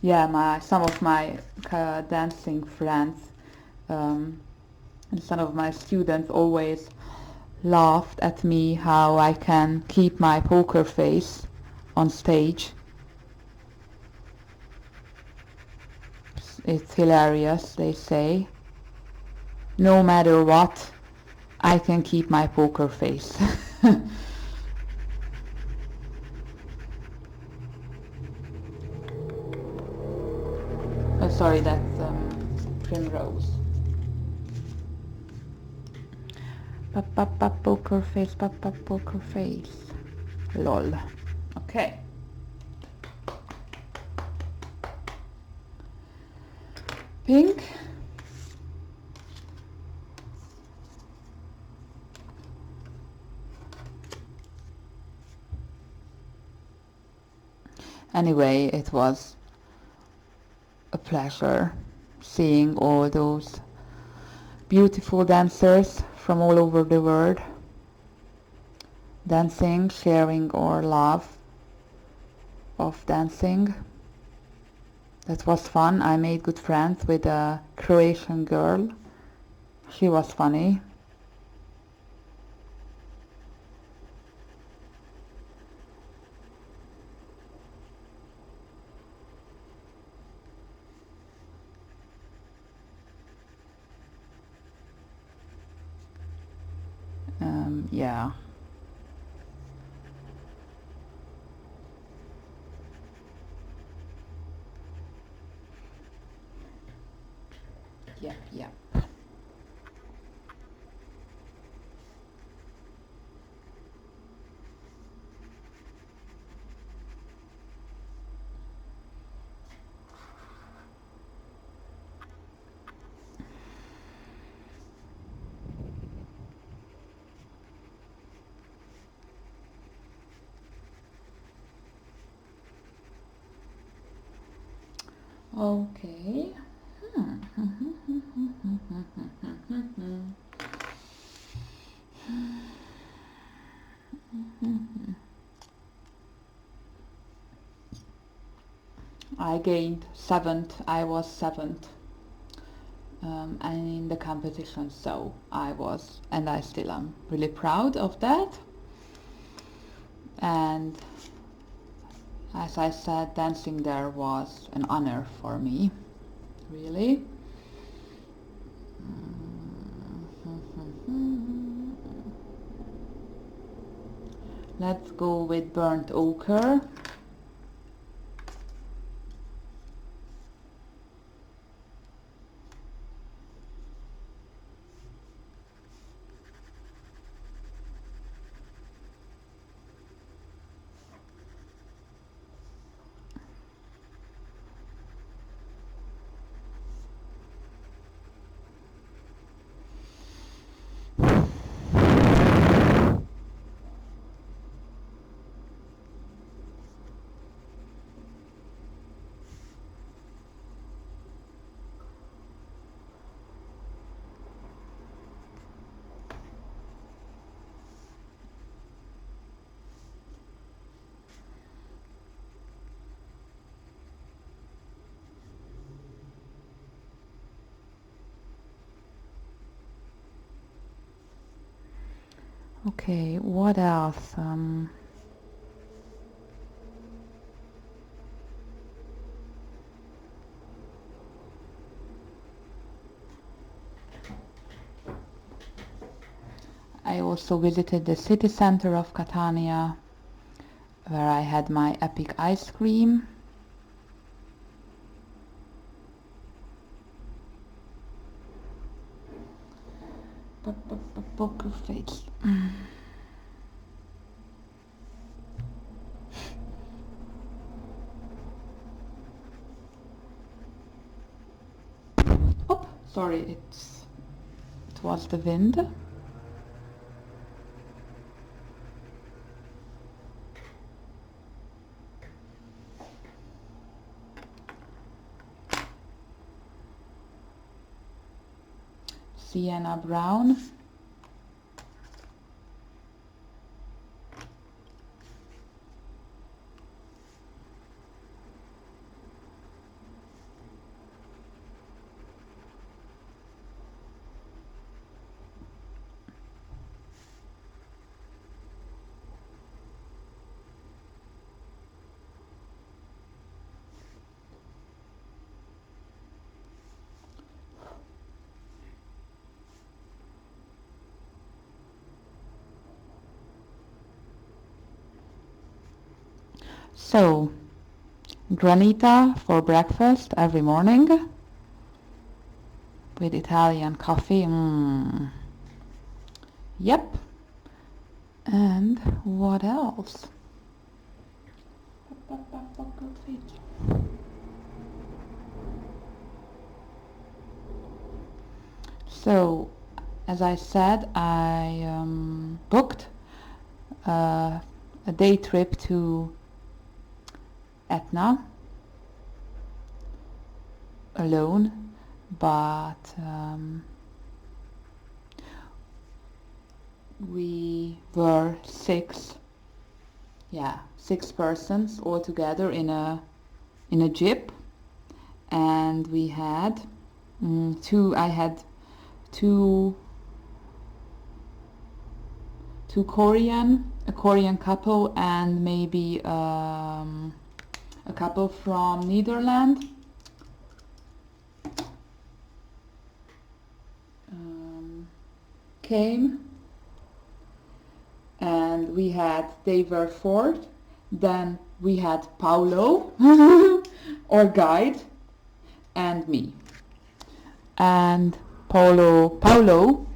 [SPEAKER 1] Yeah, some of my dancing friends and some of my students always laughed at me how I can keep my poker face on stage. It's hilarious, they say. No matter what, I can keep my poker face. Oh, sorry, that's Primrose. Poker face, poker face. Lol. Okay. Pink. Anyway, it was a pleasure seeing all those beautiful dancers from all over the world dancing, sharing our love of dancing. That was fun. I made good friends with a Croatian girl. She was funny. Yeah. Yeah. Okay. I gained 7th. I was 7th. And in the competition, so I was, and I still am really proud of that. And as I said, dancing there was an honor for me, really. Let's go with burnt ochre. Okay, what else? I also visited the city center of Catania, where I had my epic ice cream. Poker face. Oh, sorry, it was the wind. Sienna brown. So, granita for breakfast every morning with Italian coffee. Yep. And what else? So, as I said, I booked a day trip to Etna alone, but we were six persons all together in a jeep, and we had two a Korean couple, and maybe a couple from Netherlands. Came, and they were fourth. Then we had Paulo, our guide, and me. And Paulo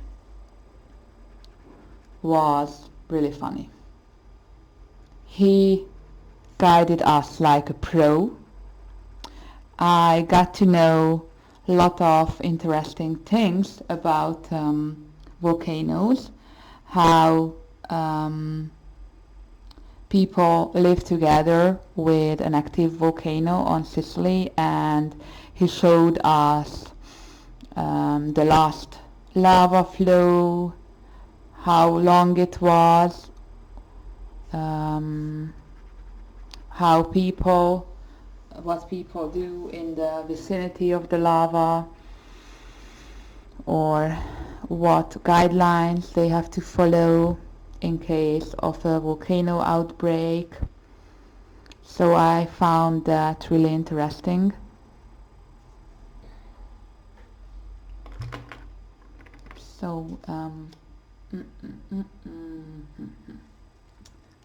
[SPEAKER 1] was really funny. He guided us like a pro. I got to know a lot of interesting things about volcanoes, how people live together with an active volcano on Sicily, and he showed us the last lava flow, how long it was, what people do in the vicinity of the lava, or what guidelines they have to follow in case of a volcano outbreak. So I found that really interesting. So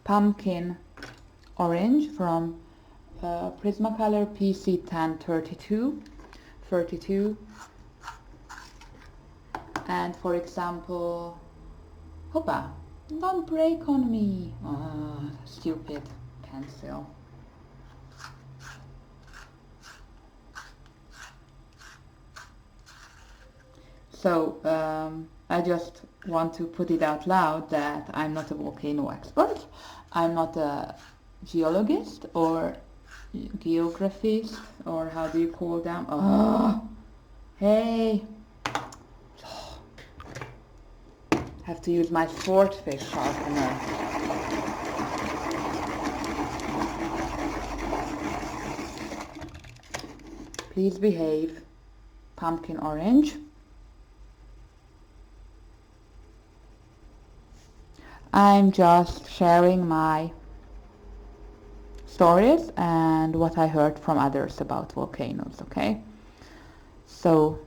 [SPEAKER 1] pumpkin orange from Prismacolor PC 1032. And for example, hoppa, don't break on me. Stupid pencil. So I just want to put it out loud that I'm not a volcano expert. I'm not a geologist or geographist, or how do you call them? Hey, have to use my swordfish sharpener. Please behave. Pumpkin orange. I'm just sharing my stories and what I heard from others about volcanoes, okay? So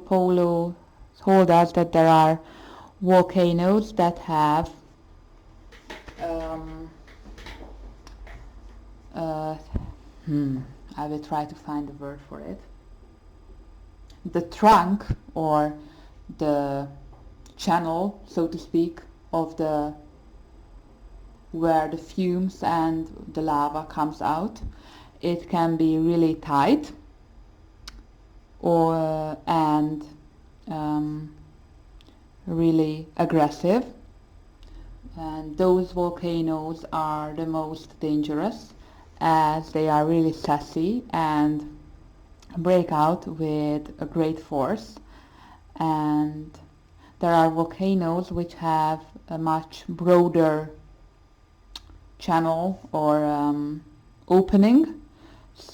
[SPEAKER 1] Polo told us that there are volcanoes that have I will try to find the word for it. The trunk, or the channel, so to speak, of the where the fumes and the lava comes out. It can be really tight, or and really aggressive, and those volcanoes are the most dangerous, as they are really sassy and break out with a great force. And there are volcanoes which have a much broader channel or opening,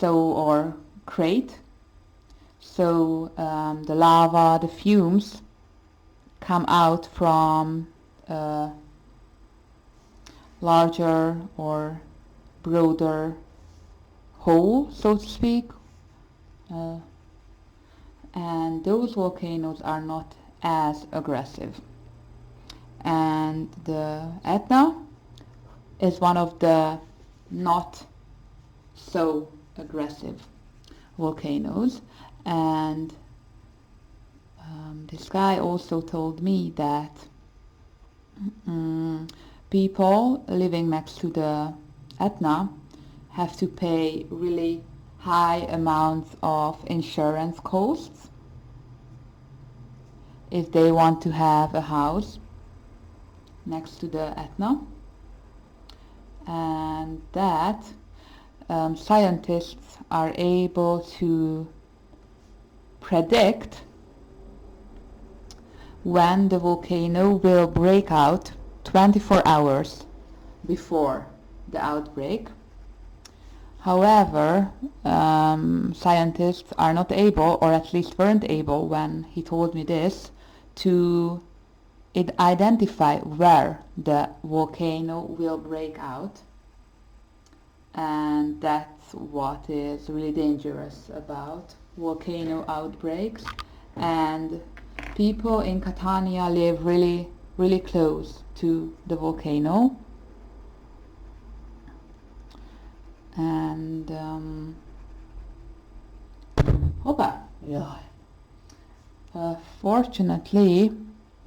[SPEAKER 1] or crate. So the lava, the fumes come out from a larger or broader hole, so to speak, and those volcanoes are not as aggressive. And the Etna is one of the not so aggressive volcanoes. And this guy also told me that people living next to the Etna have to pay really high amounts of insurance costs if they want to have a house next to the Etna, and that scientists are able to predict when the volcano will break out 24 hours before the outbreak. However, scientists are not able, or at least weren't able when he told me this, to identify where the volcano will break out. And that's what is really dangerous about volcano outbreaks. And people in Catania live really, really close to the volcano. And fortunately,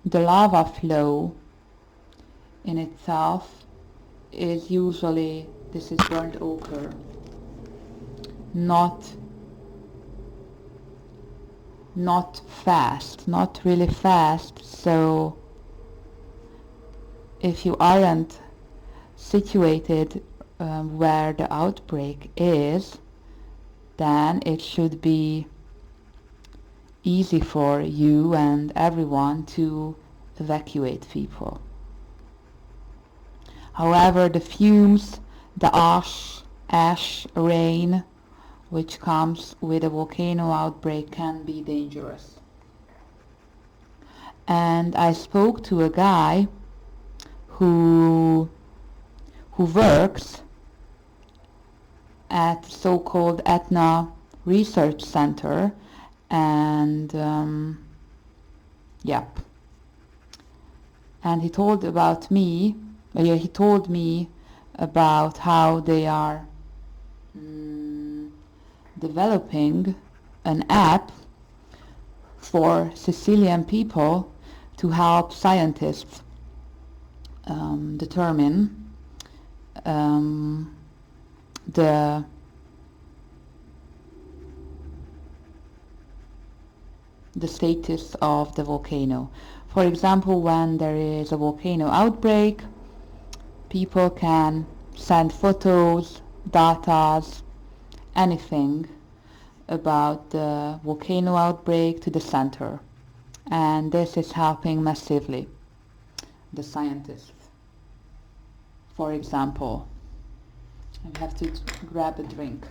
[SPEAKER 1] the lava flow in itself is usually, this is burnt ochre, not not fast, not really fast. So if you aren't situated where the outbreak is, then it should be easy for you and everyone to evacuate people. However, the fumes, the ash, rain, which comes with a volcano outbreak can be dangerous. And I spoke to a guy who works at the so-called Etna Research Center, and and he told me about how they are developing an app for Sicilian people to help scientists determine the status of the volcano. For example, when there is a volcano outbreak, people can send photos, datas, anything about the volcano outbreak to the center. And this is helping massively the scientists. For example, I have to grab a drink.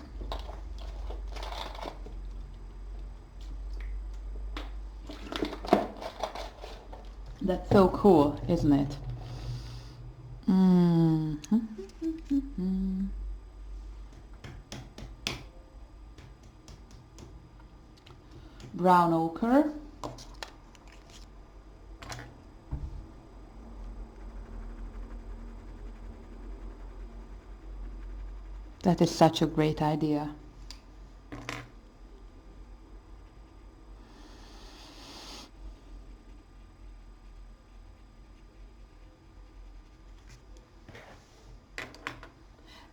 [SPEAKER 1] That's so cool, isn't it? Brown ochre. That is such a great idea.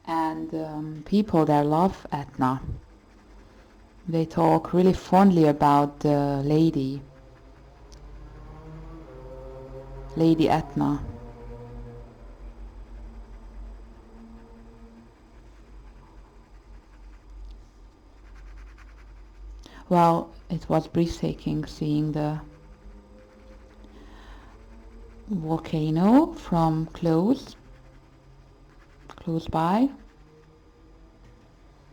[SPEAKER 1] And people there love Etna. They talk really fondly about the Lady Etna. Well, it was breathtaking seeing the volcano from close by.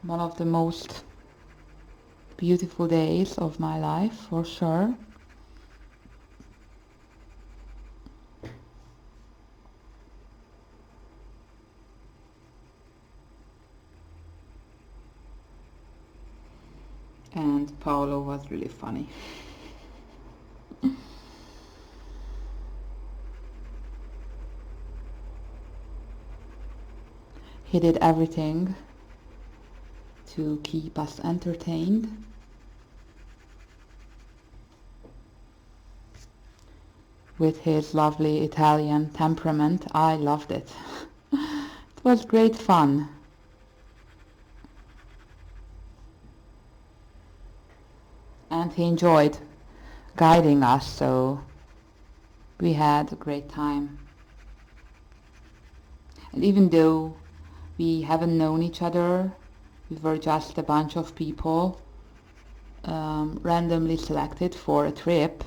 [SPEAKER 1] One of the most beautiful days of my life, for sure. And Paolo was really funny. He did everything to keep us entertained. With his lovely Italian temperament, I loved it. It was great fun. And he enjoyed guiding us, so we had a great time. And even though we haven't known each other, we were just a bunch of people randomly selected for a trip.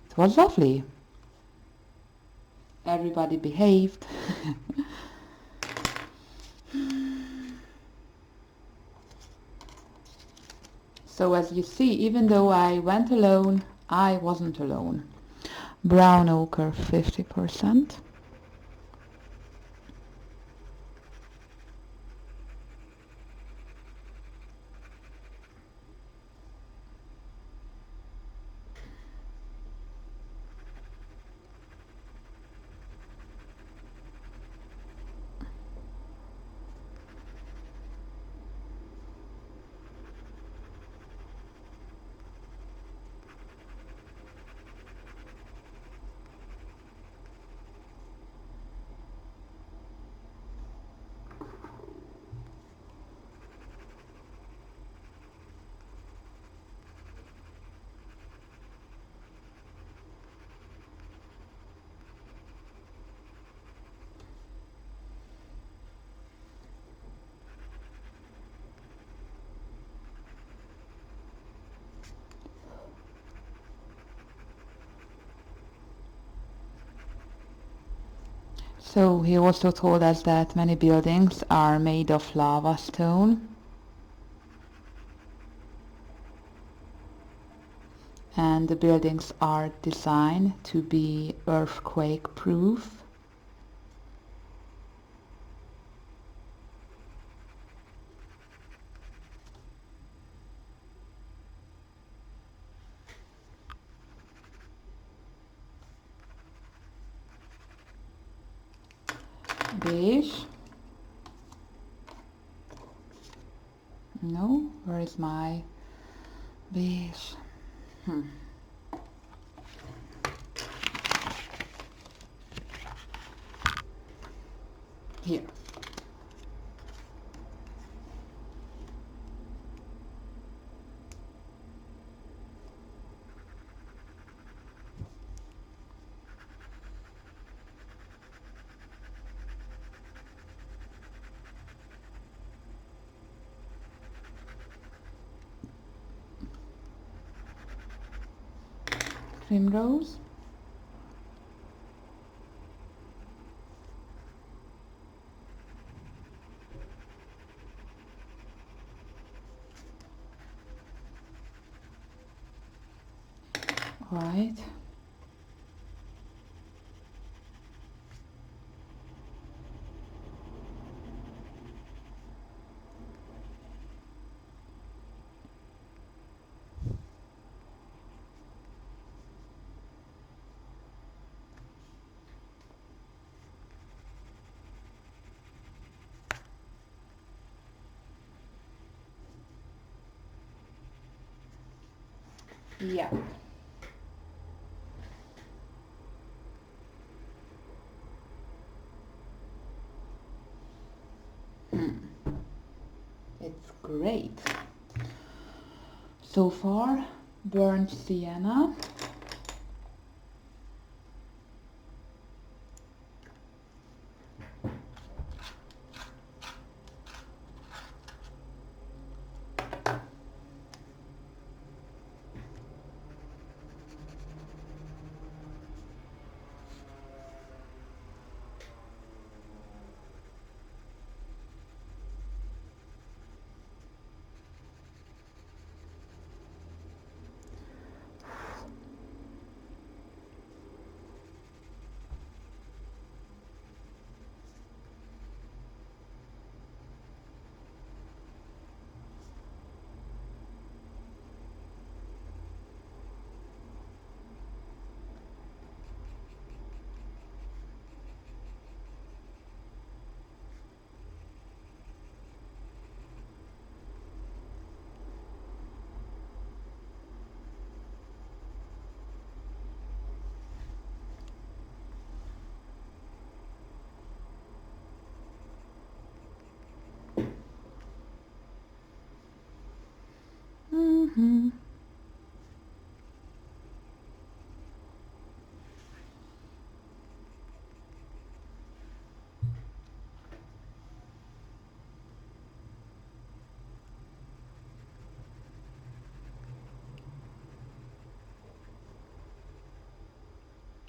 [SPEAKER 1] It was lovely. Everybody behaved. So as you see, even though I went alone, I wasn't alone. Brown ochre 50%. So he also told us that many buildings are made of lava stone, and the buildings are designed to be earthquake proof. Beige. No, where is my beige? Here. Primrose. Right. Yeah. It's great. So far, burnt sienna.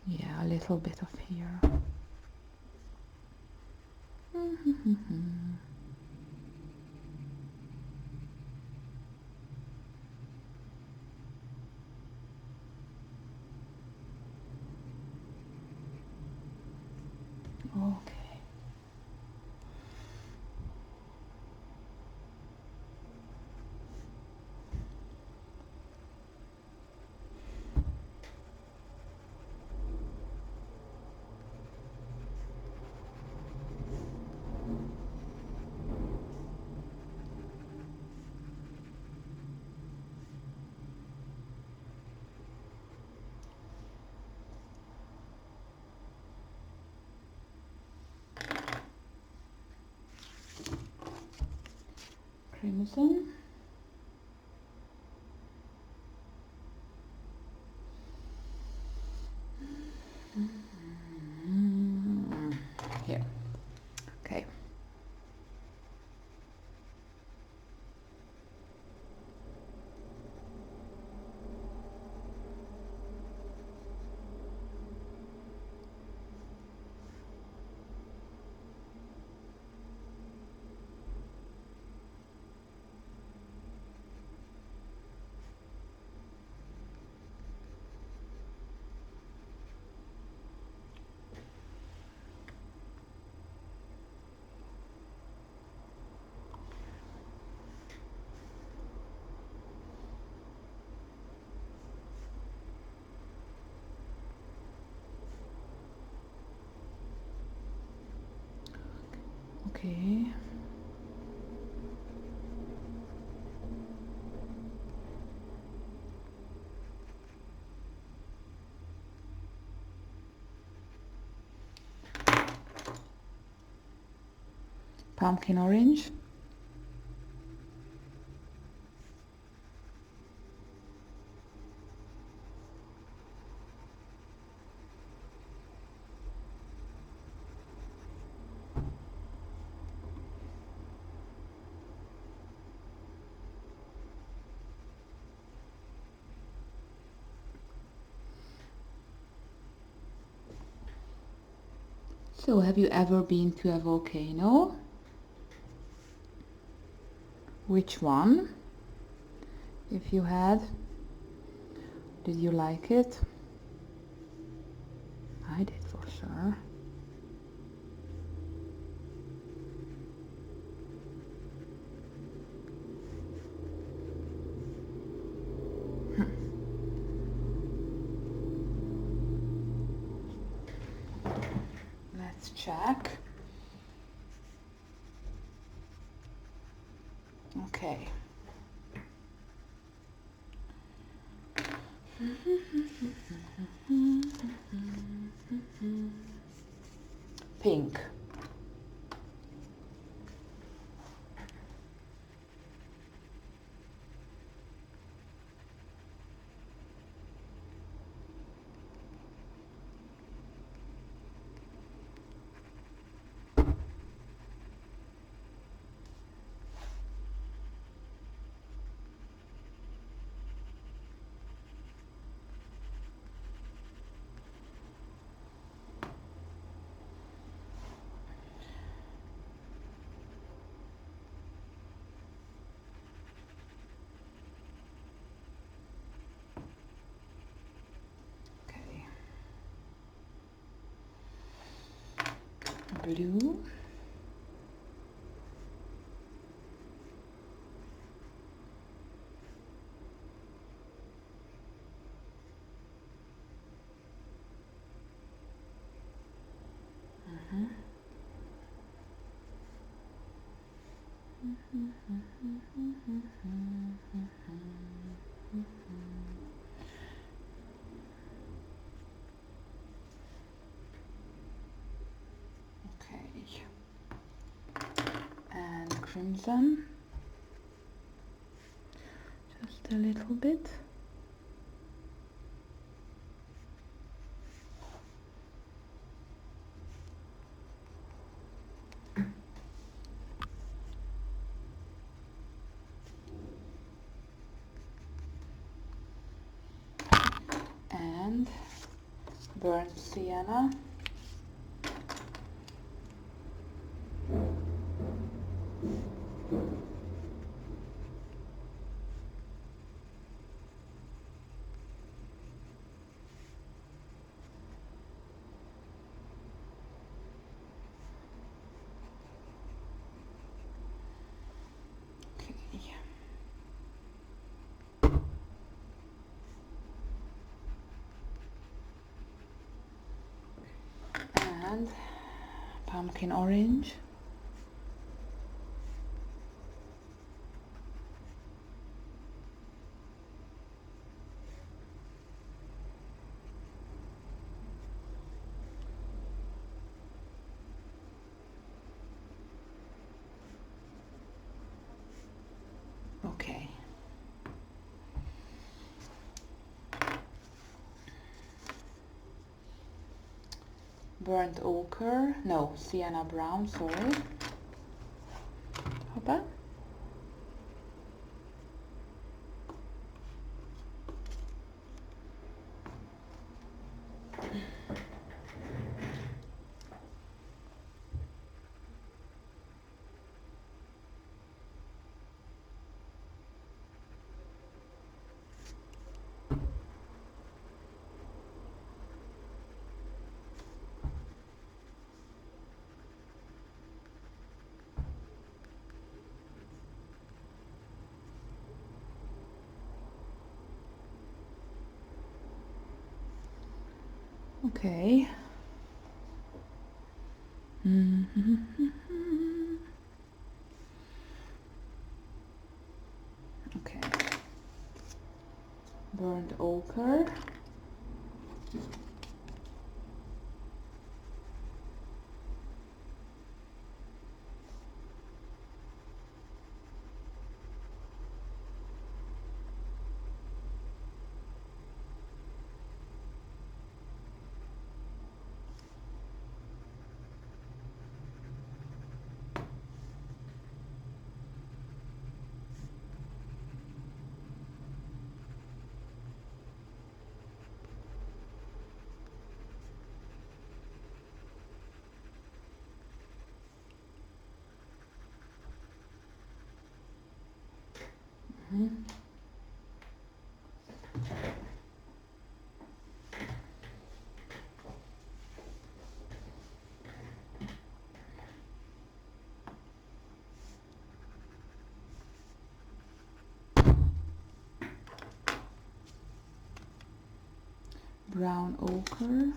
[SPEAKER 1] Yeah, a little bit of here. Okay. Crimson. Here. Okay. Okay. Pumpkin orange. So, have you ever been to a volcano? Which one? If you had, did you like it? I did for sure. Let's check. Okay. Pink. Blue. And crimson, just a little bit. And burnt sienna. And pumpkin orange. Okay. Burnt ochre, no, sienna brown, sorry. Hoppa. Okay. burnt ochre. Brown ochre.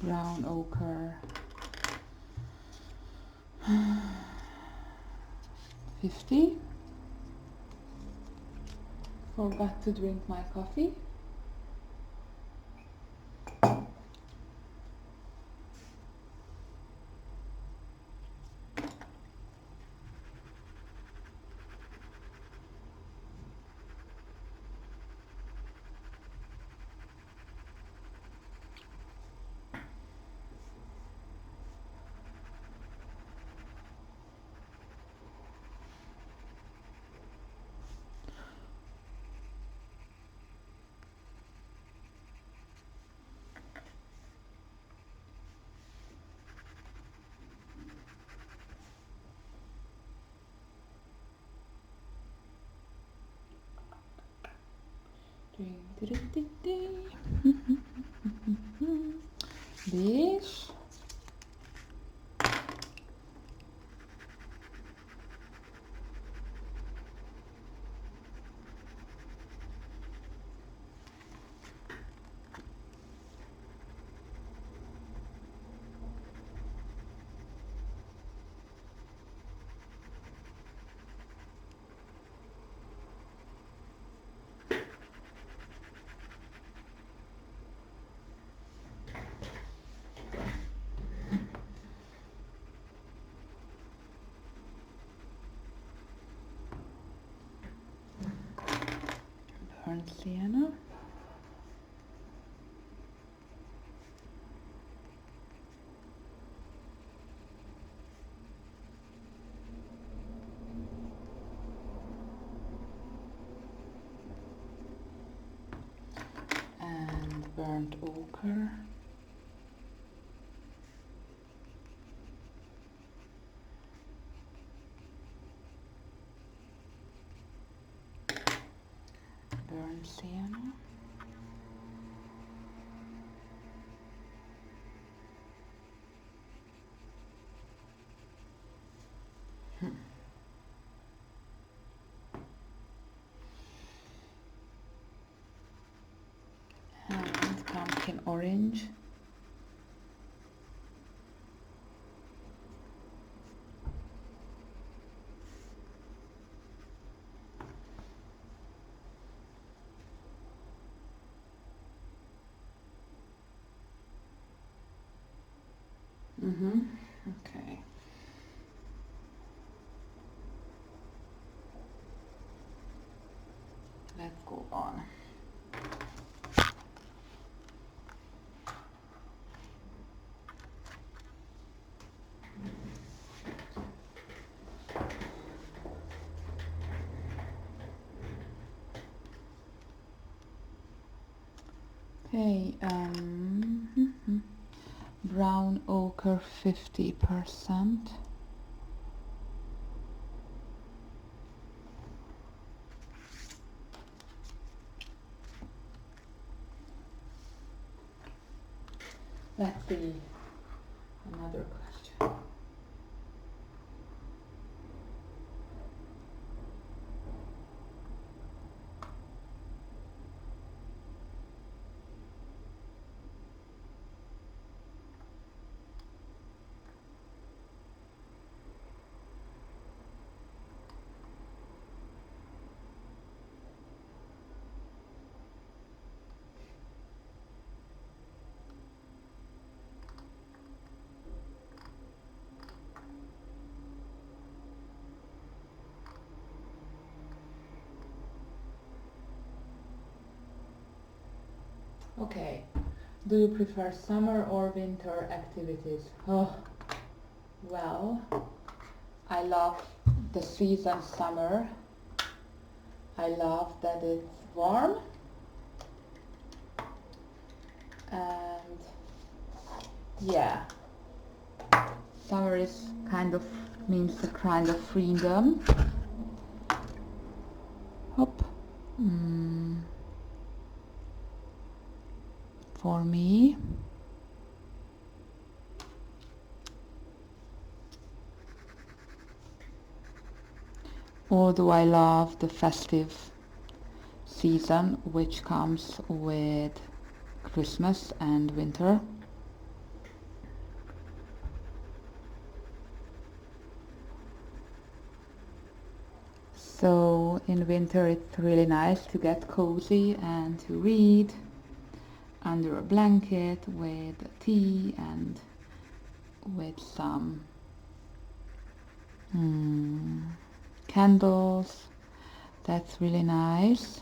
[SPEAKER 1] Brown ochre. 50. Forgot to drink my coffee. Beige. Burnt sienna. And burnt ochre. Burnt sienna. And pumpkin orange. Okay. Let's go on. Okay, brown ochre 50%. Let's see, another question. Okay, do you prefer summer or winter activities? Oh, well, I love the season summer. I love that it's warm, and yeah, summer is kind of means a kind of freedom. Hop. For me, although I love the festive season which comes with Christmas and winter. So in winter it's really nice to get cozy and to read under a blanket with tea and with some candles. That's really nice.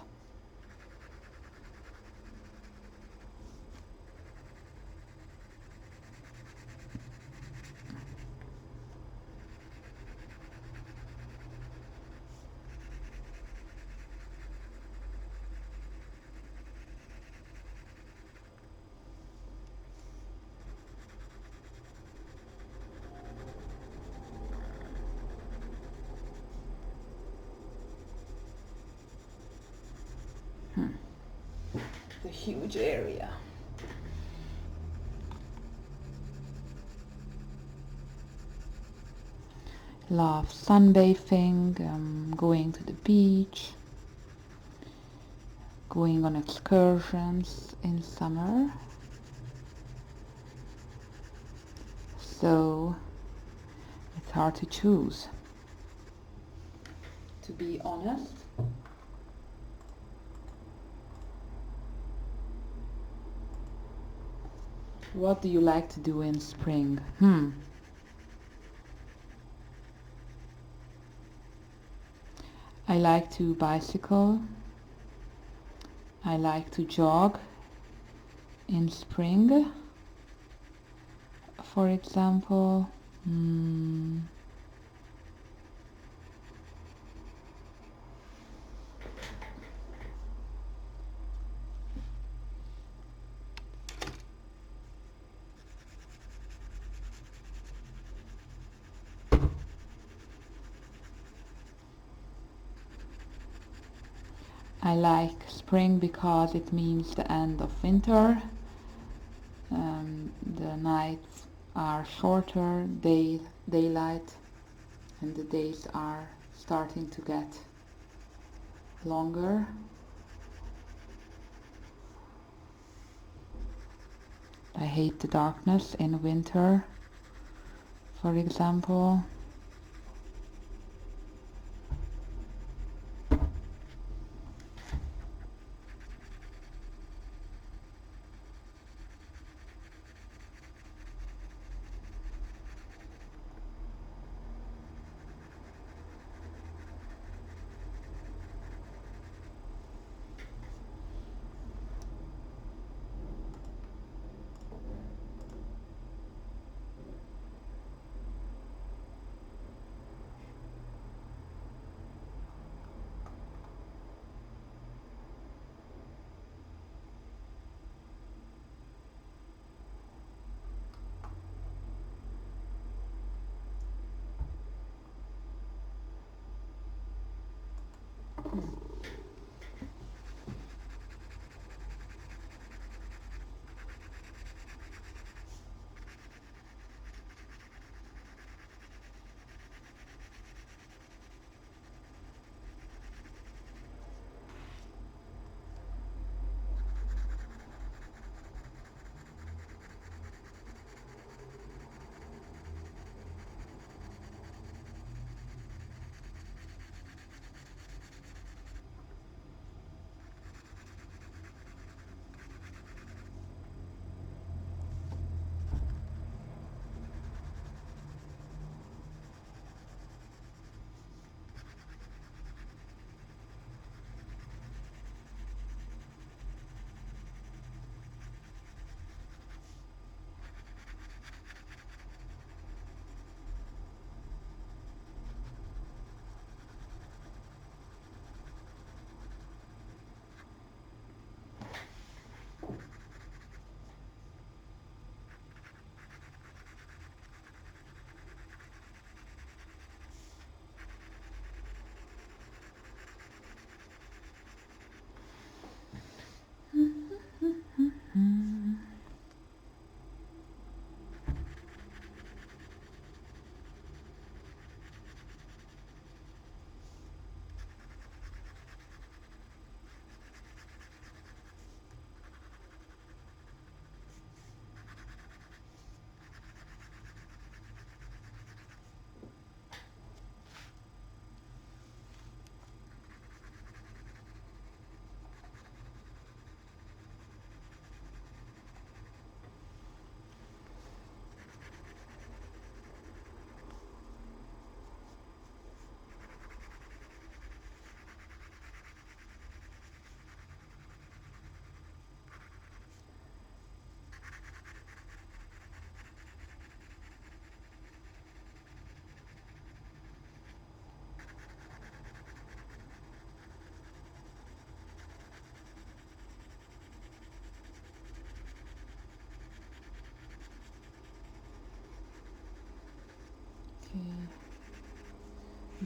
[SPEAKER 1] A huge area. Love sunbathing, going to the beach, going on excursions in summer. So it's hard to choose, to be honest. What do you like to do in spring? I like to bicycle. I like to jog in spring, for example. I like spring because it means the end of winter. The nights are shorter, daylight, and the days are starting to get longer. I hate the darkness in winter, for example.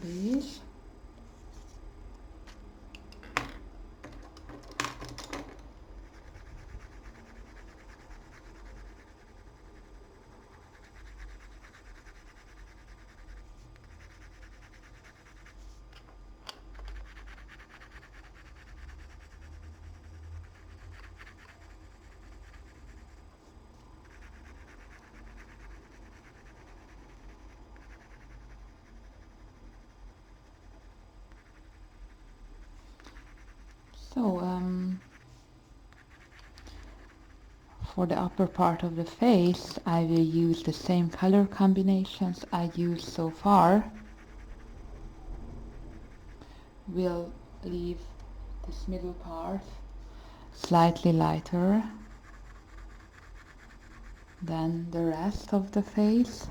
[SPEAKER 1] Beige. So, for the upper part of the face, I will use the same color combinations I used so far. We'll leave this middle part slightly lighter than the rest of the face.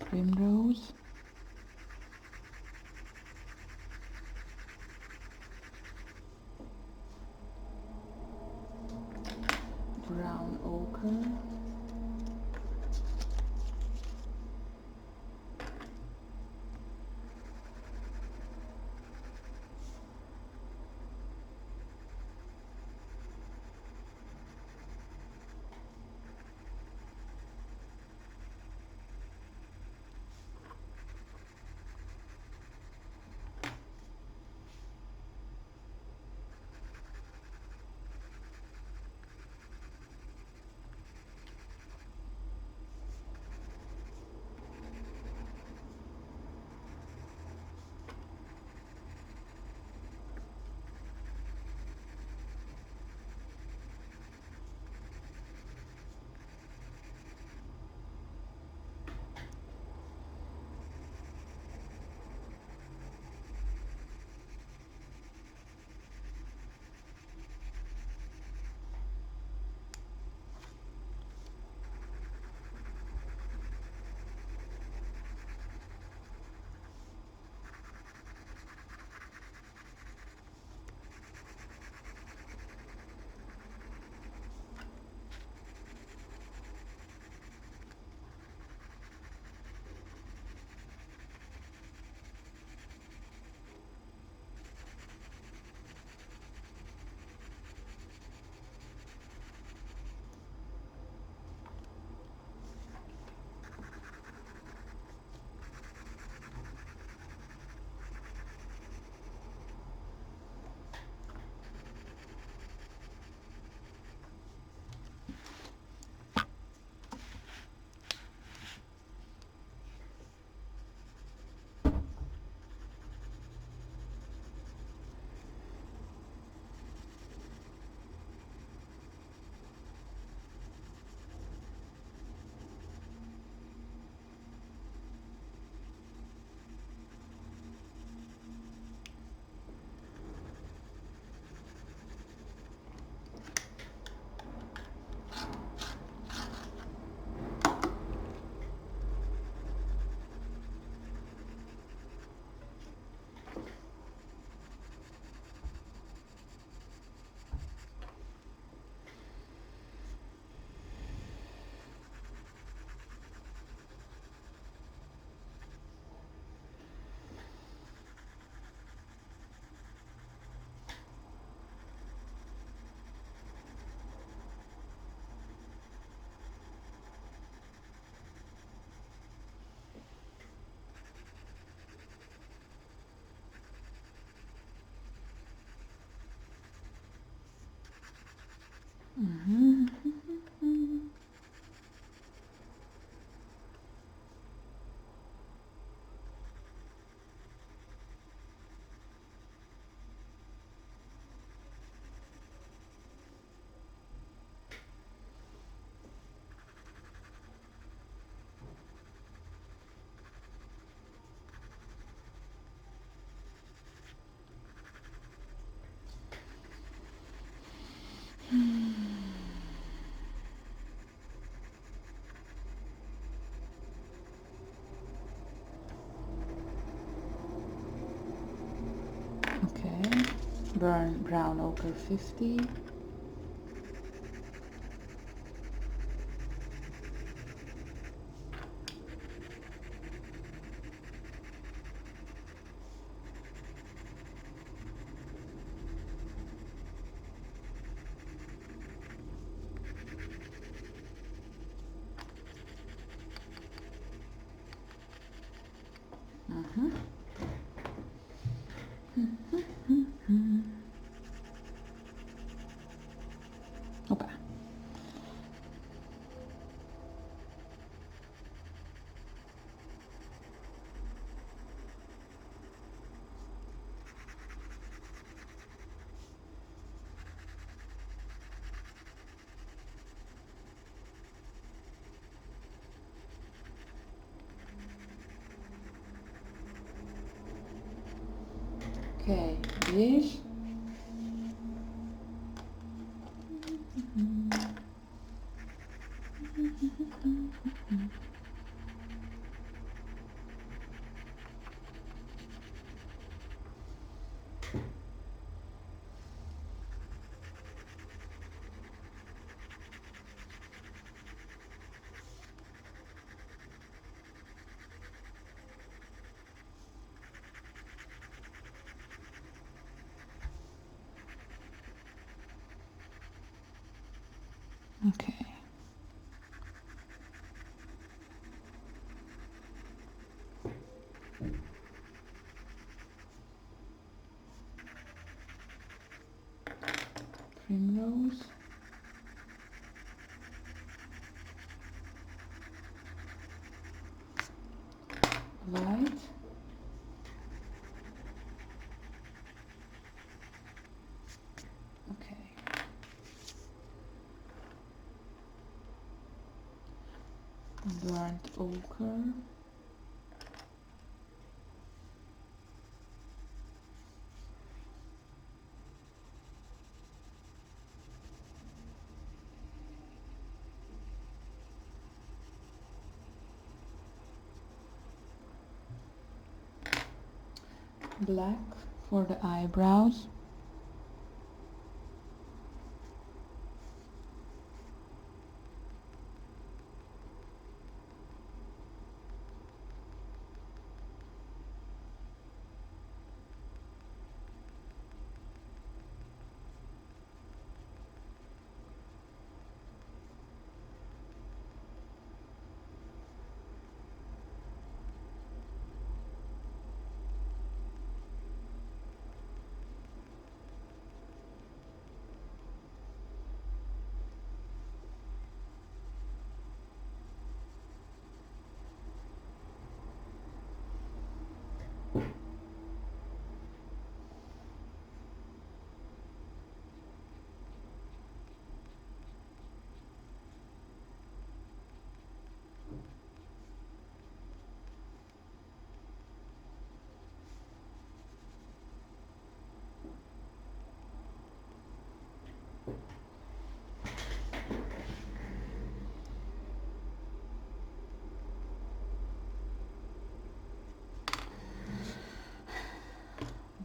[SPEAKER 1] Primrose. Brown ochre. brown ochre 50. Okay. Okay, beige. Okay. Primrose. White. Okay. Burnt ochre. Black for the eyebrows.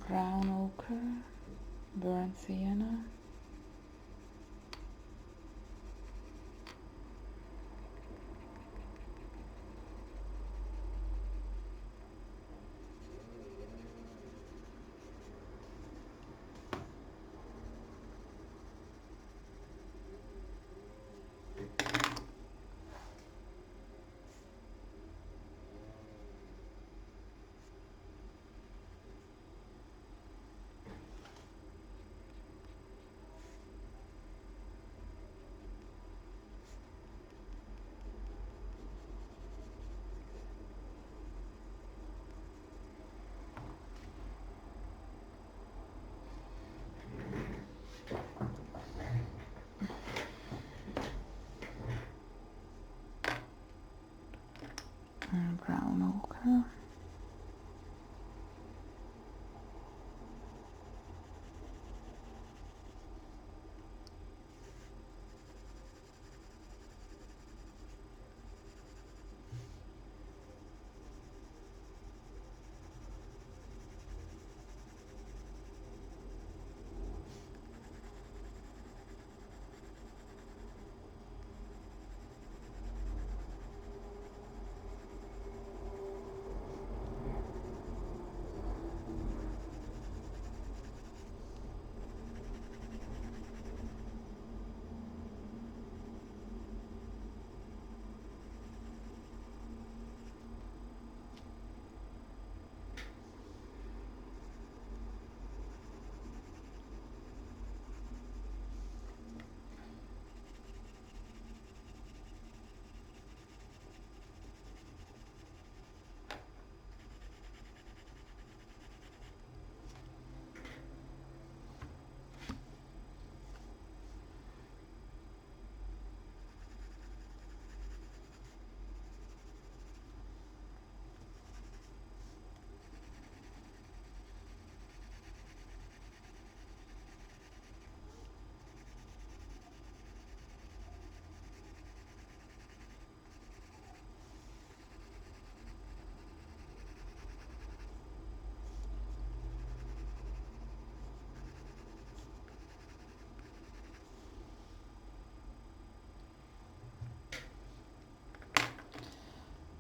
[SPEAKER 1] Brown ochre, burnt sienna.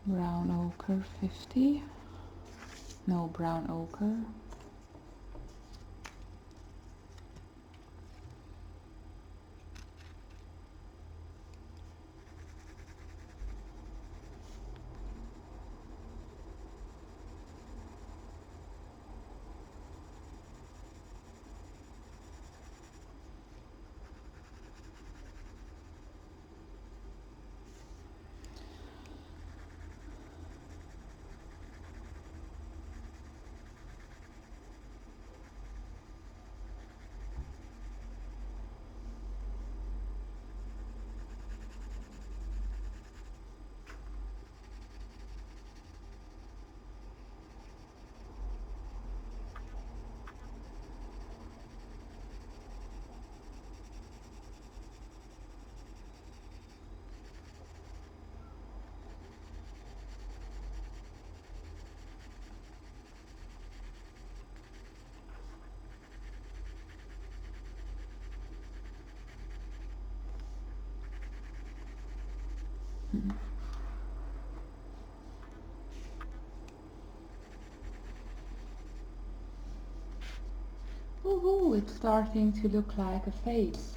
[SPEAKER 1] Brown ochre 50. No, brown ochre. Woohoo, it's starting to look like a face.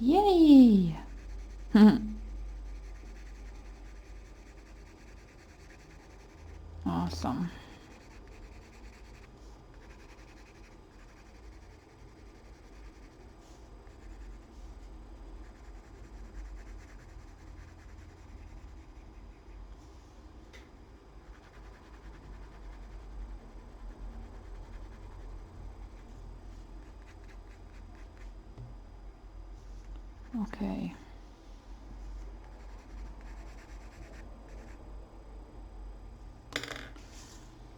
[SPEAKER 1] Yay! Awesome. Okay.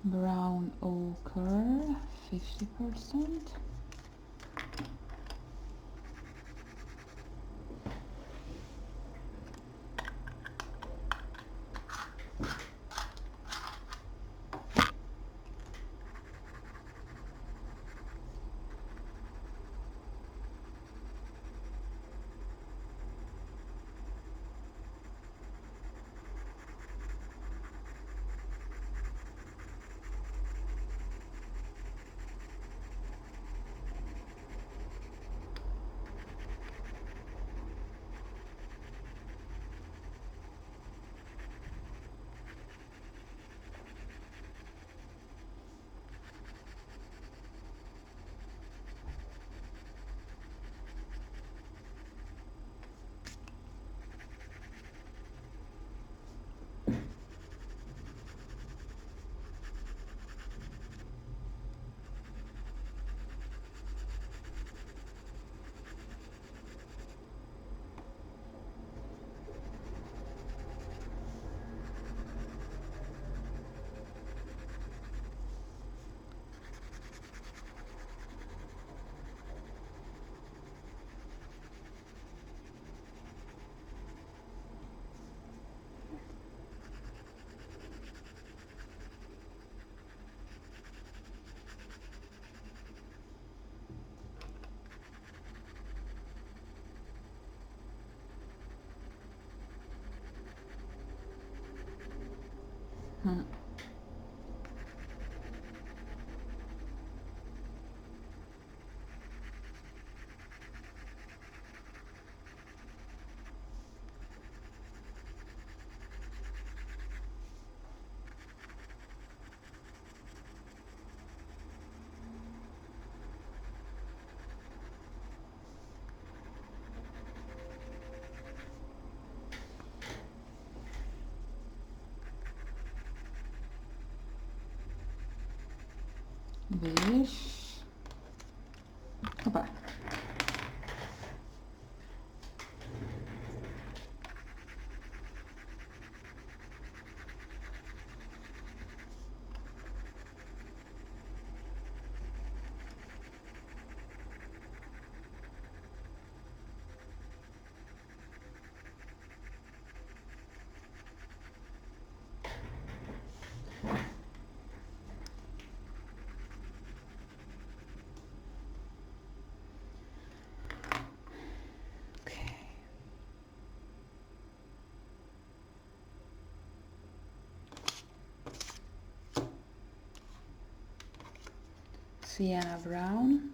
[SPEAKER 1] Brown ochre, 50%. Beige. Hoppa. sienna brown.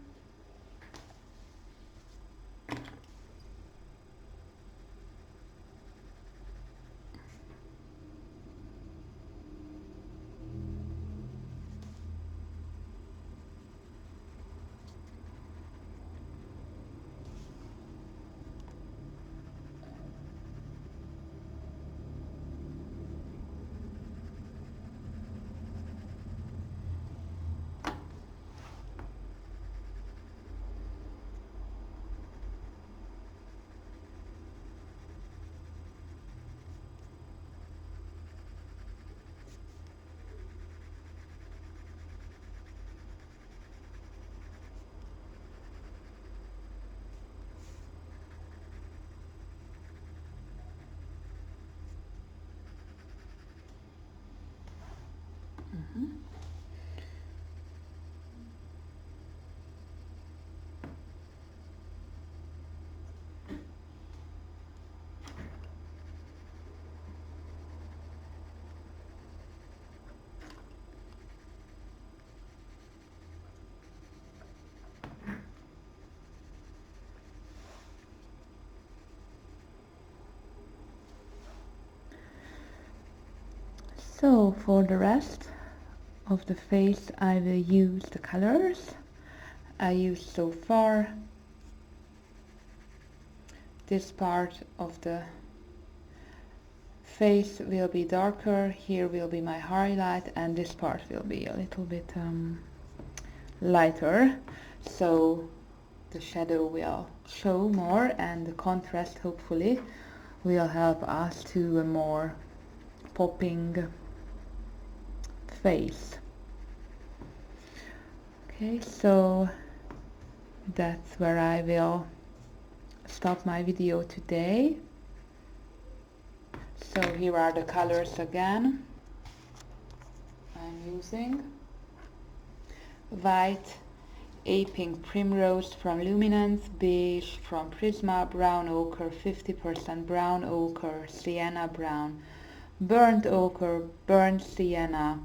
[SPEAKER 1] So for the rest of the face I will use the colors I used so far. This part of the face will be darker, here will be my highlight, and this part will be a little bit lighter, so the shadow will show more and the contrast hopefully will help us to a more popping face. Okay, so that's where I will stop my video today. So here are the colors again I'm using. White, A.Pink Primrose from Luminance, Beige from Prisma, Brown Ochre, 50% Brown Ochre, Sienna Brown, Burnt Ochre, Burnt Sienna,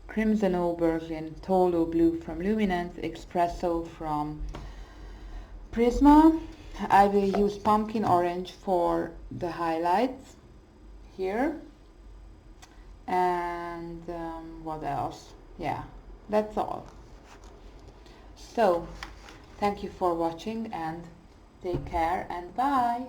[SPEAKER 1] Crimson Aubergine, Phtalo Blue from Luminance, Espresso from Prisma. I will use Pumpkin Orange for the highlights here. And what else? Yeah, that's all. So, thank you for watching and take care and bye!